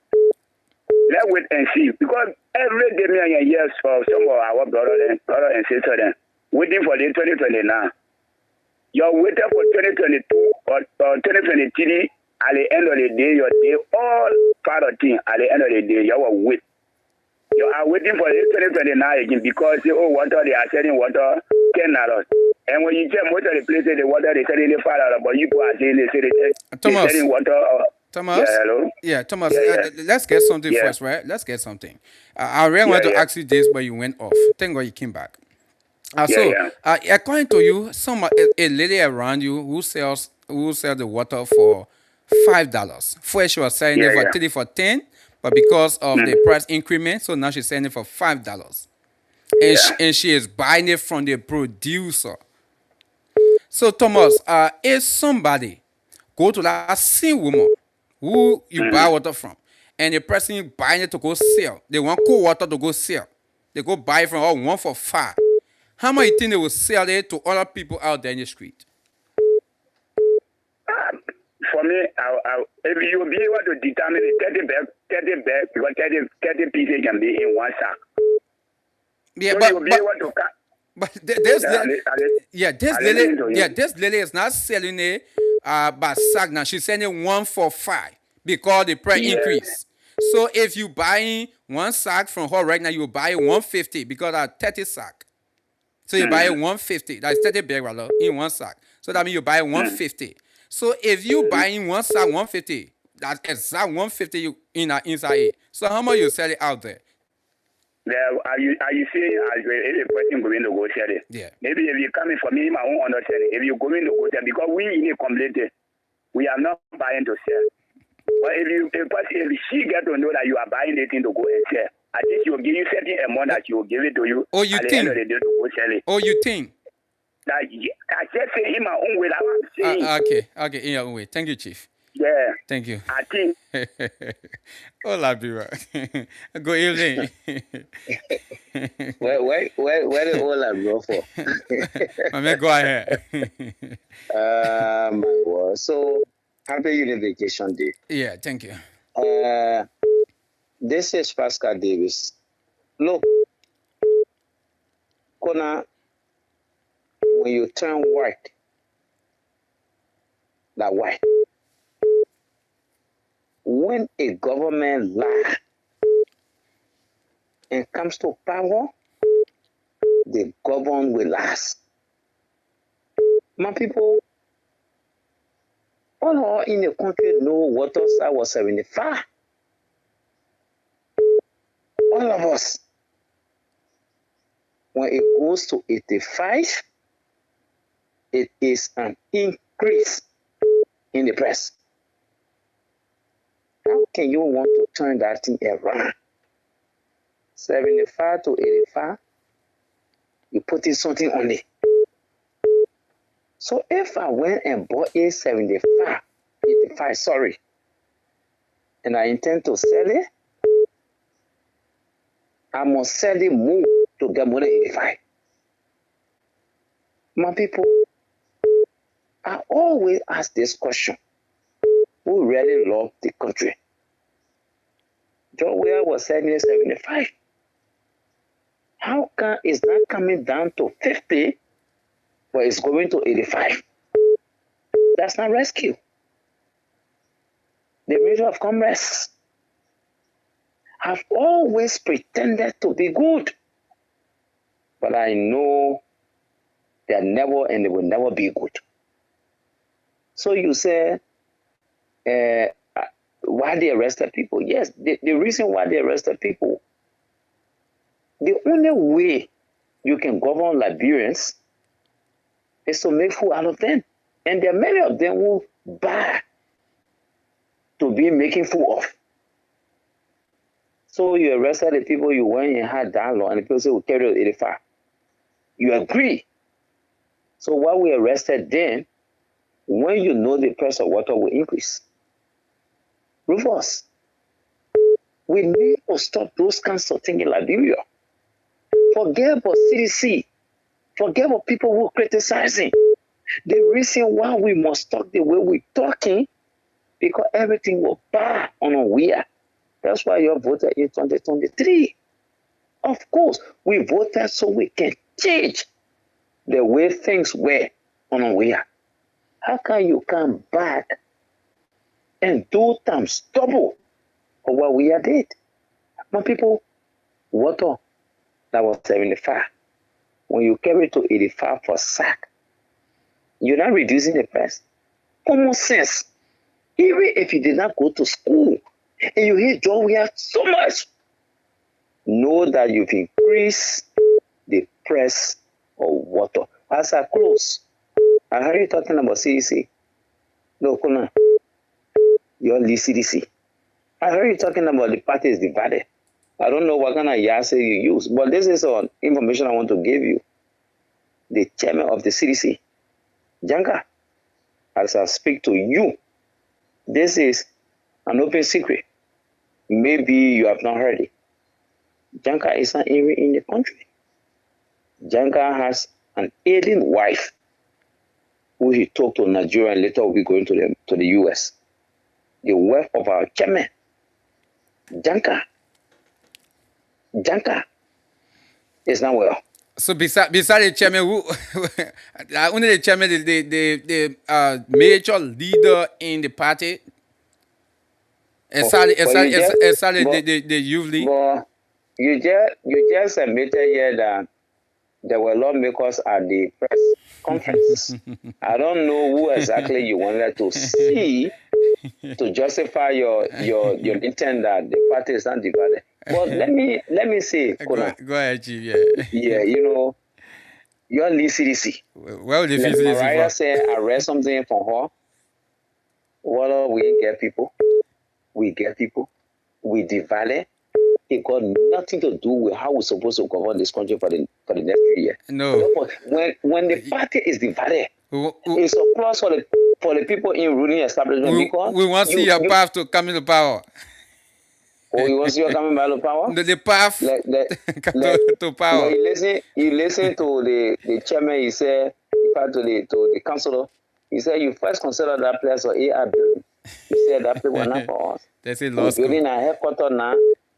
Let's wait and see because every day me and years for some of our brother and sister then waiting for the 2029. You're waiting for 2022 or 2023. At the end of the day, your day all part of thing. At the end of the day, you will wait. You are waiting for the 2029 again because water they are selling water $10. And when you check most of the places, the water they selling $5, but you are saying they're selling water. Thomas? Yeah, hello? Yeah, Thomas, let's get something first, right? Let's get something. I really want to ask you this, but you went off. Thank God you came back. According to you, a lady around you who sells the water for $5. First she was selling it for 10, but because of the price increment, so now she's selling it for $5. And she is buying it from the producer. So Thomas, if somebody go to that same woman who you buy water from, and the person buying it to go sell, they want cold water to go sell, they go buy it from one for $5. How much you think they will sell it to other people out there in the street? For me, if you will be able to determine it, 30 bags, because 30 pieces can be in one sack. Yeah, so but you will be able to cut. But this lady is not selling it by sack now. She's selling one for $5 because the price increase. So if you buying one sack from her right now, you buy $150 because that's 30 sack. So you buy $150. That's 30 bags in one sack. So that means you buy $150. So if you buying one sack $150, that's exact $150 you inside it. So how much you sell it out there? Are you saying as a person going to go sell it? Yeah. Maybe if you coming for me, my own understanding. If you going to go sell, because we in a complaint, we are not buying to sell. But if she get to know that you are buying the thing to go and sell, I think she will give you certain amount that she will give it to you. Oh, you at think? The end of the day to go sell it. Oh, you think? That I just say in my own way. That I'm saying. Okay, in your own way. Thank you, Chief. Yeah. Thank you. I think. Hola, Biwa. Good evening. Where the hola go for? My man, go ahead. My word. So happy Unification Day. Yeah, thank you. This is Pascal Davis. Look, KONAH, when you turn white, that white. When a government lie and comes to power, the government will last. My people, all in the country know water side was 75. All of us. When it goes to 85, it is an increase in the price. How can you want to turn that thing around? 75 to 85, you put in something on it. So if I went and bought a 85, sorry, and I intend to sell it, I must sell it more to get more than 85. My people, I always ask this question. Who really love the country? John Weir was selling 75. How come it's not coming down to 50, but it's going to 85? That's not rescue. The Minister of Commerce have always pretended to be good, but I know they are never and they will never be good. So you say, why they arrested people? Yes, the reason why they arrested people, the only way you can govern Liberians is to make fool out of them. And there are many of them who buy to be making fool of. So you arrested the people, you went and had dialogue, and the people say, we carry out 85. You agree. So while we arrested them, when you know the price of water will increase. RUFUS, we need to stop those kinds of things in Liberia. Forget about CDC. Forget about people who are criticizing. The reason why we must talk the way we're talking, because everything will bad on a weir. That's why you voted in 2023. Of course, we voted so we can change the way things were on a weir. How can you come back and do times double of what we did? My people, water that was 75. When you carry it to 85 for sack, you're not reducing the price. Common sense. Even if you did not go to school and you hear John, we have so much, know that you've increased the price of water. As I close, I heard you talking about CDC. No, KONAH, you only CDC. I heard you talking about the party is divided. I don't know what kind of yase you use, but this is information I want to give you. The chairman of the CDC, Janka, as I speak to you, this is an open secret. Maybe you have not heard it. Janka is not even in the country. Janka has an alien wife who he talked to Nigeria and later will be going to the US. The wife of our chairman, Janka is not well. So beside the chairman, who only the chairman, the major leader in the party, the youth league. But you just admitted here that there were lawmakers at the press conference. I don't know who exactly you wanted to see to justify your intent that the party is not divided. But let me say, KONAH. Go ahead, Chief. Yeah, you're lead CDC. Well, the like Mariah said, I read something from her. What we get people? We get people. We divide. It got nothing to do with how we're supposed to govern this country for the next 3 years. No. When the party is divided, it's a plus for the people in ruling establishment because we want to see your path to come into power. Oh, you want to see your coming back to power? The path to power. You listen to the chairman. He said, to the councillor, he said, you first consider that place for AI building. He said that place was not for us. That's it, law school. Building a headquarters now.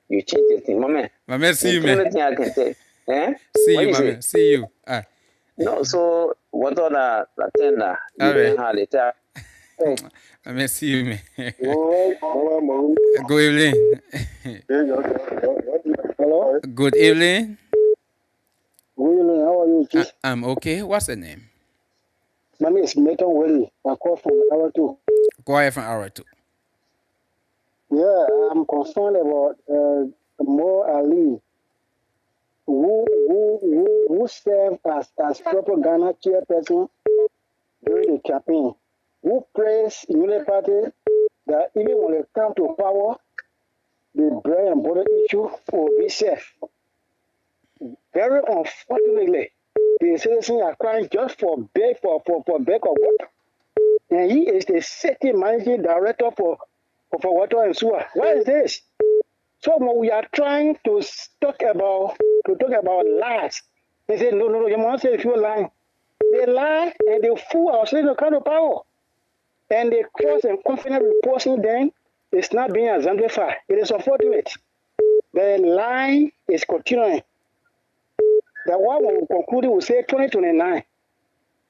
You change the thing, mama. Mama, see you, man. The only thing I can say, see you, mama. See you. No, so what on the tender? Mama, see you, man. Go evening. Hello? Good evening. Good evening. How are you, Chief? I'm okay. What's the name? My name is Meton Willie. I call from Hour 2. Go ahead from hour 2. Yeah, I'm concerned about Mo Ali, who served as propaganda chairperson during the campaign, who praised Unity Party that even when they come to power, the bread and butter issue will be safe. Very unfortunately, the citizens are crying just for beg for beg of water. And he is the city managing director for water and sewer. What is this? So when we are trying to talk about lies, they say no, you must say if you're lying. They lie and they fool our citizens to come to power. And the cross and confident reporting then is not being exemplified. It is unfortunate. The lie is continuing. The one we conclude will say 2029.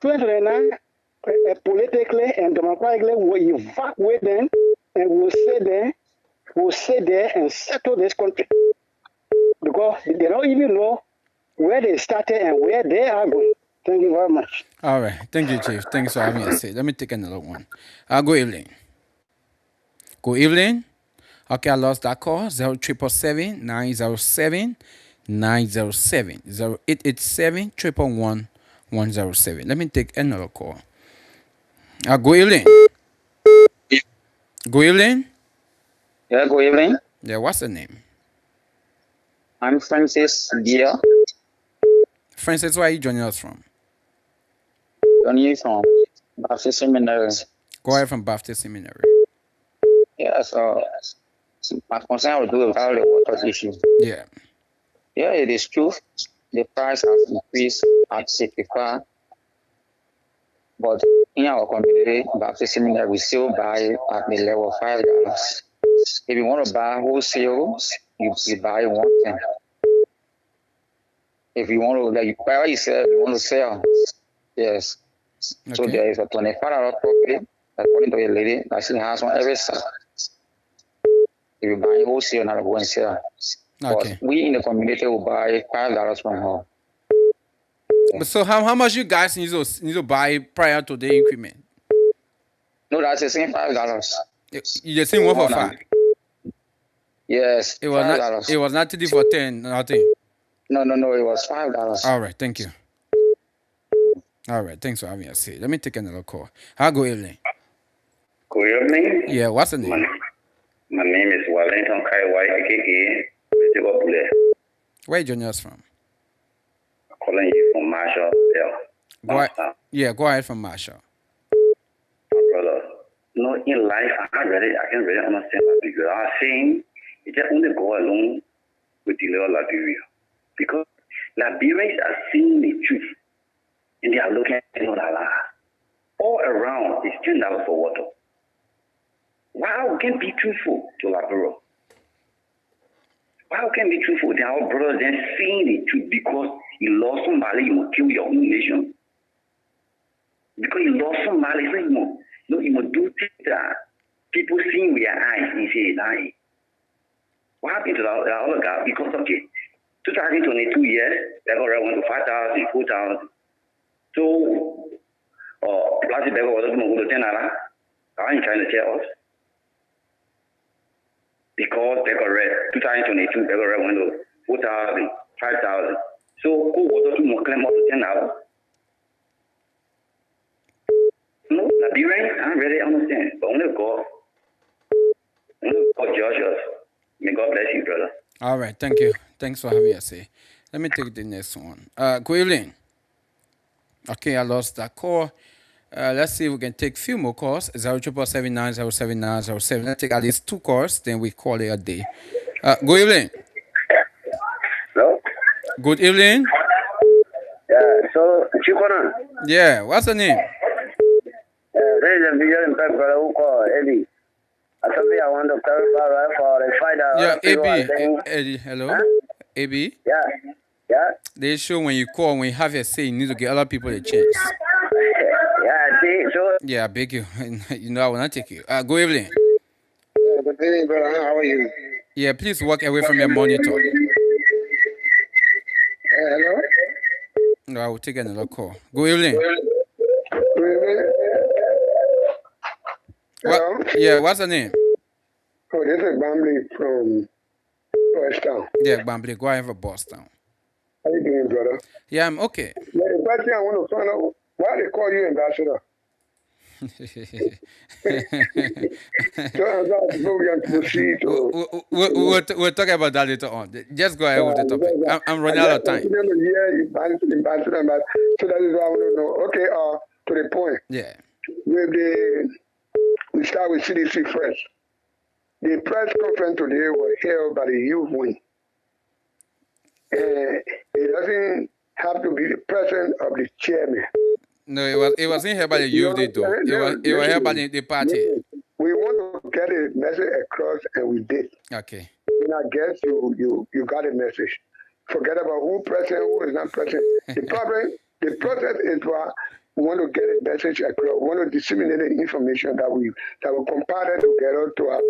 2029, politically and democratically, will evacuate them and will stay there and settle this country. Because they don't even know where they started and where they are going. Thank you very much. All right. Thank you, Chief. Thanks for having us. Let me take another one. Good evening. Good evening. Okay, I lost that call. 0777 907 907 0887 111 107. Let me take another call. Good evening. Good evening. Yeah, good evening. Yeah, what's the name? I'm Francis Dear. Francis, where are you joining us from? Joining you from Baptist Seminary. Go ahead from Baptist Seminary. Yeah, so my concern will do about the water issue. Yeah. Yeah, it is true. The price has increased at 65. But in our community, Baptist Seminary, we still buy at the level of $5. If you want to buy wholesale, you buy 110. If you want to, like you said, you want to sell, yes. Okay. So there is a $25 profit, according to a lady, that she has on every side. If you buy wholesale, not go and sell. Okay. But we in the community will buy $5 from her. But so how much you guys need to buy prior to the increment? No, that's the same $5. You just saying 1 for 5? Yes. It was $5. Not. It was not 3 for 10. Nothing. No. It was $5. All right. Thank you. All right. Thanks for having us here. Let me take another call. Good evening. Good evening. Yeah. What's the name? My name is Wellington Kaiwai, aka Where are you joining us from? Calling you from Marshall. Go ahead from Marshall. My brother, in life, I can really understand that because I'm saying you just only go along with the little Liberia. Because Liberians are seeing the truth and they are looking at it all around. It's $10 for water. Why we can't be truthful to Liberia? Why can't be truthful? They are our brothers then seeing the truth because you lost somebody, you will kill your own nation. Because you lost somebody, so you must do things that people seeing with their eyes and say lying. What happened to the other guy? Because of it, 2022 years, they got around 5,000, 4,000. So, plastic bag was going to 10 dollars. I ain't trying to tell us. Because they got red 2022, they got red window 4,000, 5,000. So who was to more claim up to 10 hours? No, Liberians, I really understand. But only God judge us. May God bless you, brother. All right, thank you. Thanks for having us here. Let me take the next one. Good evening. Okay, I lost that call. Let's see if we can take a few more calls. 0777907907907. Let's take at least 2 calls, then we call it a day. Good evening. Hello? Good evening. Yeah, so, Chikona. Yeah, what's the name? There is a video in paper who call Eddie. I want to clarify right for the $5. Yeah, Eddie, hello? Huh? AB? Yeah. They show when you call, when you have a say, you need to give other people a chance. Yeah, I beg you. I will not take you. Good evening. Good evening, brother. How are you? Yeah, please walk away from your monitor. No, I will take another call. Good evening. What? Yeah, what's the name? Oh, this is Bamley from Boston. Yeah, Bambley, go ahead for Boston. How you doing, brother? Yeah, I'm okay. Yeah, the first thing I want to find out, why they call you ambassador? We'll talk about that later on. Just go ahead with the topic. I'm running out of time. So that is what I want to know. Okay, to the point. Yeah. We start with CDC first. The press conference today was held by the youth wing. It doesn't have to be the president of the chairman. No, it wasn't here by the youth, though. It was here by the party. We want to get a message across, and we did. Okay. And I guess you got a message. Forget about who present, who is not present. The process is why we want to get a message across. We want to disseminate the information that we compile it together to our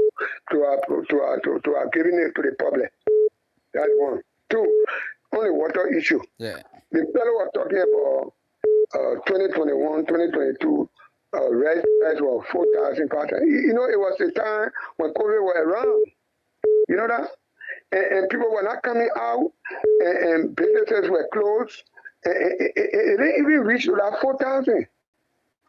giving it to the public. That's one. Two, on the water issue. Yeah. The fellow was talking about 2021, 2022, rice was 4,000 parts. You know, it was the time when COVID was around. You know that? And people were not coming out, and businesses were closed. It didn't even reach to that 4,000.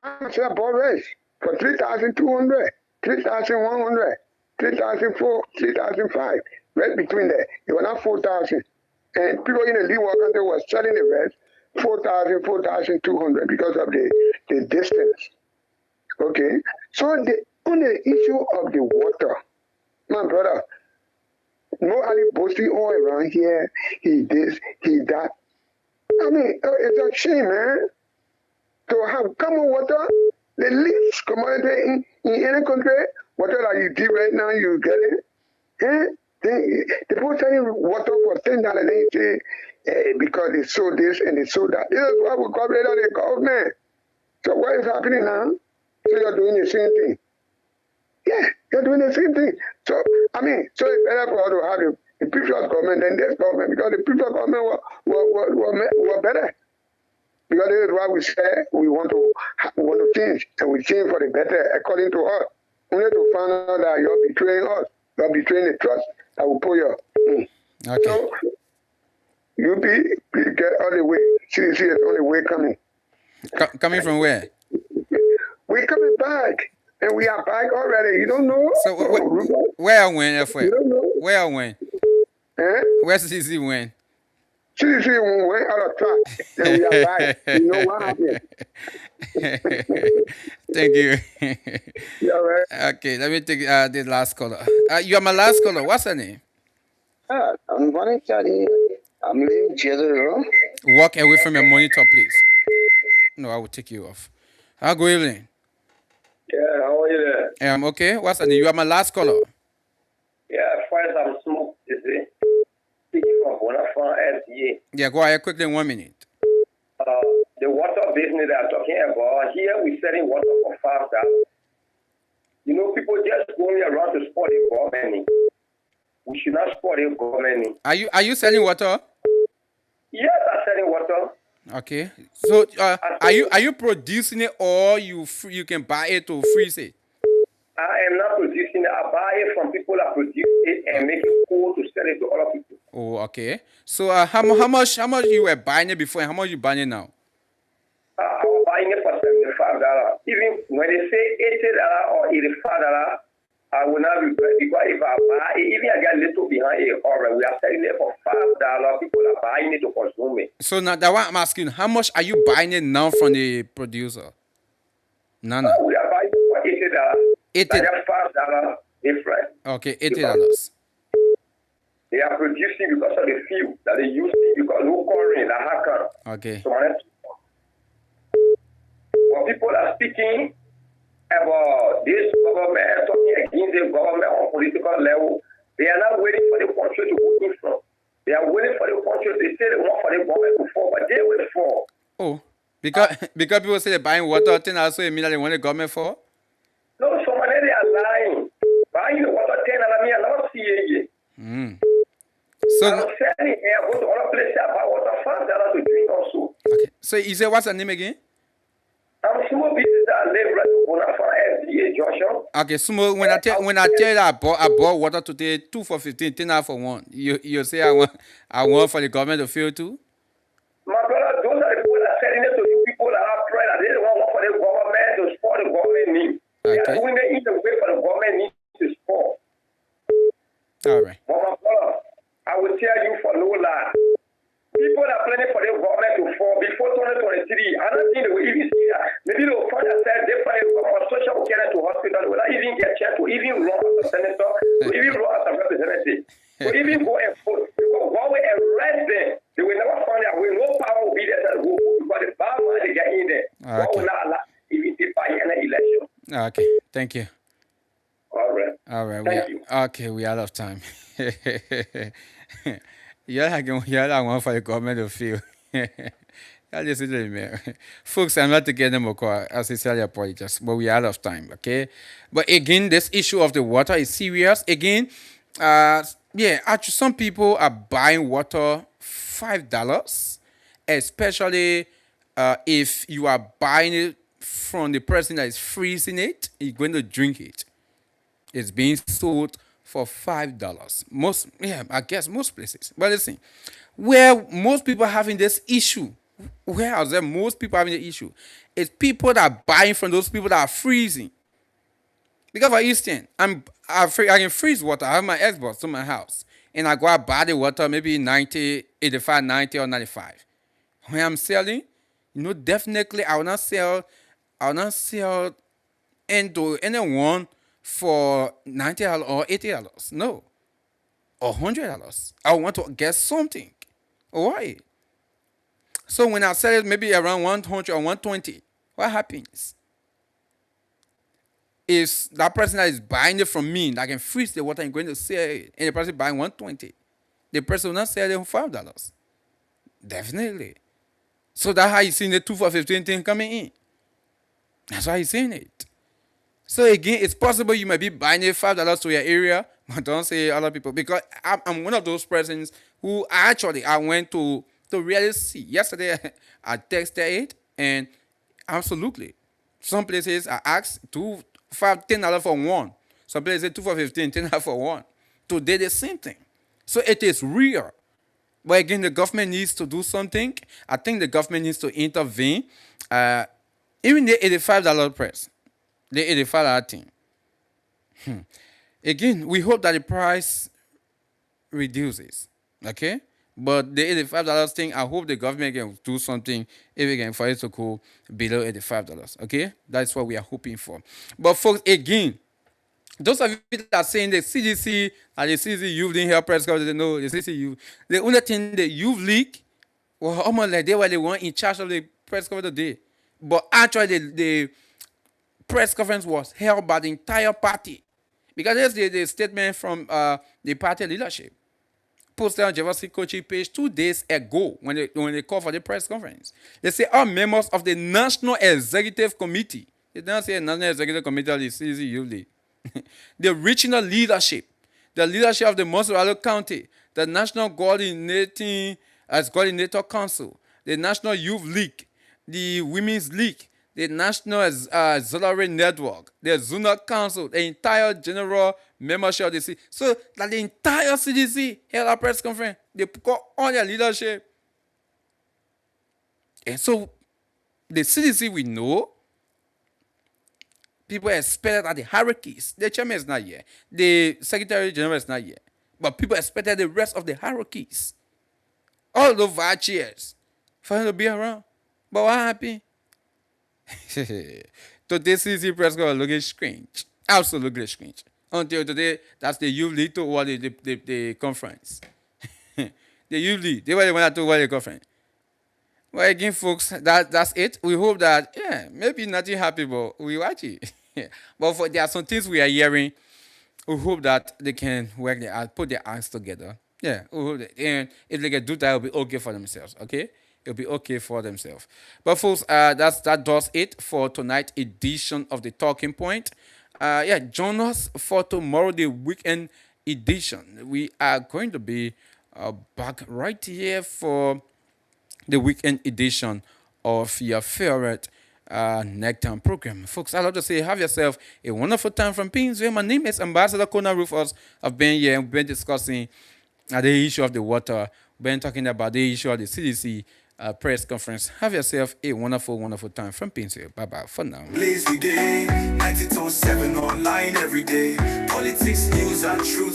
I said, bought rice for 3,200, 3,100, 3,004, 3,005. Right between there. It was not 4,000. And people in the leeward country were selling the rest 4,000, 4,200 because of the distance. Okay? So on the issue of the water, my brother, no Ali boasting all around here, he this, he that. I mean, it's a shame, man. To have common water, the least commodity in any country, water that you give right now, you get it. And they put selling water for $10, they say, because they sold this and they sold that. This is why we cooperate on the government. So what is happening now? So you're doing the same thing. Yeah, you're doing the same thing. So, I mean, so it's better for us to have the previous government than this government, because the previous government were better. Because this is why we say we want to change, and we change for the better according to us. Only to find out that you're betraying us. You're betraying the trust that we put you. Okay. So, you please get all the way. CDC is on the way coming. Coming from where? We're coming back. And we are back already. You don't know? So where I went, You don't know? Where I went? Eh? Where CC went? CC went out of track. And we are back. You know what happened? Thank you. Yeah, right. Okay, let me take the last caller. You are my last caller. What's her name? I'm running Charlie. I'm leaving Jezero. Walk away from your monitor, please. No, I will take you off. Good evening. Yeah, how are you there? I'm okay. What's the name? You are my last caller. Yeah, first I'm Smoke, you see. Speaking from Bonafide FCA. Yeah, go ahead quickly in 1 minute. The water business that I'm talking about, here we're selling water for $5. You know, people just going around to support the government. We should not support the government. Are you selling water? Yes, I'm selling water. Okay. So are you producing it, or you can buy it to freeze it? I am not producing it. I buy it from people that produce it and make it cold to sell it to other people. Oh, okay. So how much you were buying it before, and how much you buying it now? I was buying it for $75. Even when they say $80 or $85, I will not regret, because if I buy it, even I get a little behind it, already we are selling it for $5. People are buying it to consume it. So now that one I'm asking, how much are you buying it now from the producer? Nana. We are buying it for $80. $5 different. Okay, $80. They are producing because of the fuel that they use, because no current, the hacker. Okay. So when people are speaking about this government, talking against the government on political level, they are not waiting for the country to go in front. They are waiting for the country. They say they want for the government to fall, but they will fall. Oh, because people say they're buying water, then also immediately want the government for? No, some of them they are lying. Buying the water, $10, I don't see it. So I'm selling here, I go to other places, I buy water $5 to drink also. Okay. So you say what's the name again? I'm small business that live right on FDA Joshua. Okay, small. When I tell you that I bought water today, 2 for 15, 10 out for 1. You say I want for the government to fill too? My brother, those are the people that are selling it to you people that are praying that they don't want for the government to support the government need. They are doing it in the way for the government needs to support. All right. But my brother, I will tell you for no lie. People are planning for the government to fall before 2023. I don't think they will even see that. Maybe they will find themselves different for social care to hospital. They will not even get a chance to even run as a senator, to even run as a representative, to even go and vote. Because one way arrest them, they will never find out. We no power will be there to go because the bad money they get in there. God will not allow even if I in an election. Okay, thank you. All right. All right. Thank you. Okay, we out of time. I want for the government to feel. I listen to me. Folks, I'm not to get them I sincerely apologize, but we are out of time, okay? But again, this issue of the water is serious. Again, actually, some people are buying water $5, especially if you are buying it from the person that is freezing it, you're going to drink it. It's being sold for $5. I guess most places. But listen, where most people are having this issue, where are there most people having the issue? It's people that are buying from those people that are freezing. Because for instance, I can freeze water. I have my Xbox to my house. And I go out buy the water maybe 90, 85, 90 or 95. When I'm selling, definitely I will not sell into anyone for $90 or $80. No. Or $100. I want to get something. Why? So when I sell it maybe around 100 or 120, what happens? If that person that is buying it from me, that can freeze the water and going to sell it, and the person buying 120, the person will not sell it for $5. Definitely. So that's how you see the 2 for 15 thing coming in. That's why you're seeing it. So again, it's possible you might be buying it $5 to your area, but don't say other people, because I'm one of those persons who actually I went to really see. Yesterday I texted it, and absolutely, some places I asked $2, $5, $10 for one. Some places 2 for 15, $10 for one. Today the same thing. So it is real. But again, the government needs to do something. I think the government needs to intervene. Even the $85 price. The $85 thing. Again, we hope that the price reduces. Okay? But the $85 thing, I hope the government can do something if it can for it to go below $85. Okay? That's what we are hoping for. But folks, again, those of you that are saying the CDC and the CDC youth didn't help press conference, they know the CDC youth. The only thing the youth league was almost like they were the one in charge of the press conference today. But actually, the press conference was held by the entire party. Because there's the statement from the party leadership. Posted on Jefferson Coaching page 2 days ago when they called for the press conference. They say all members of the National Executive Committee, they don't say National Executive Committee of the CDC Youth League, the regional leadership, the leadership of the Montserrat County, the National Coordinator Council, the National Youth League, the Women's League, the National Auxiliary Network, the Zonal Council, the entire general membership of the CDC. So that the entire CDC held a press conference. They got all their leadership. And so the CDC we know, people expected that the hierarchies, the chairman is not here, the secretary general is not here, but people expected the rest of the hierarchies, all the vice chairs, for him to be around. But what happened? Today's CDC press conference looking strange, absolutely strange. Until today, that's the youth lead to what the conference. The youth lead, they were the one that took the conference. Well, again, folks, that's it. We hope that, maybe nothing happened, but we watch it. But there are some things we are hearing. We hope that they can work put their hands together. Yeah, we hope that, and if they can do that, it'll be okay for themselves, okay? It'll be okay for themselves. But folks, that does it for tonight's edition of the Talking Point. Join us for tomorrow, the weekend edition. We are going to be back right here for the weekend edition of your favorite nighttime program. Folks, I'd love to say have yourself a wonderful time from Painesville. My name is Ambassador KONAH RUFUS. I've been here. We've been discussing the issue of the water. We've been talking about the issue of the CDC press conference. Have yourself a wonderful, wonderful time from Painesville. Bye-bye for now. Lazy day, 92.7 online every day. Politics, news, and truth.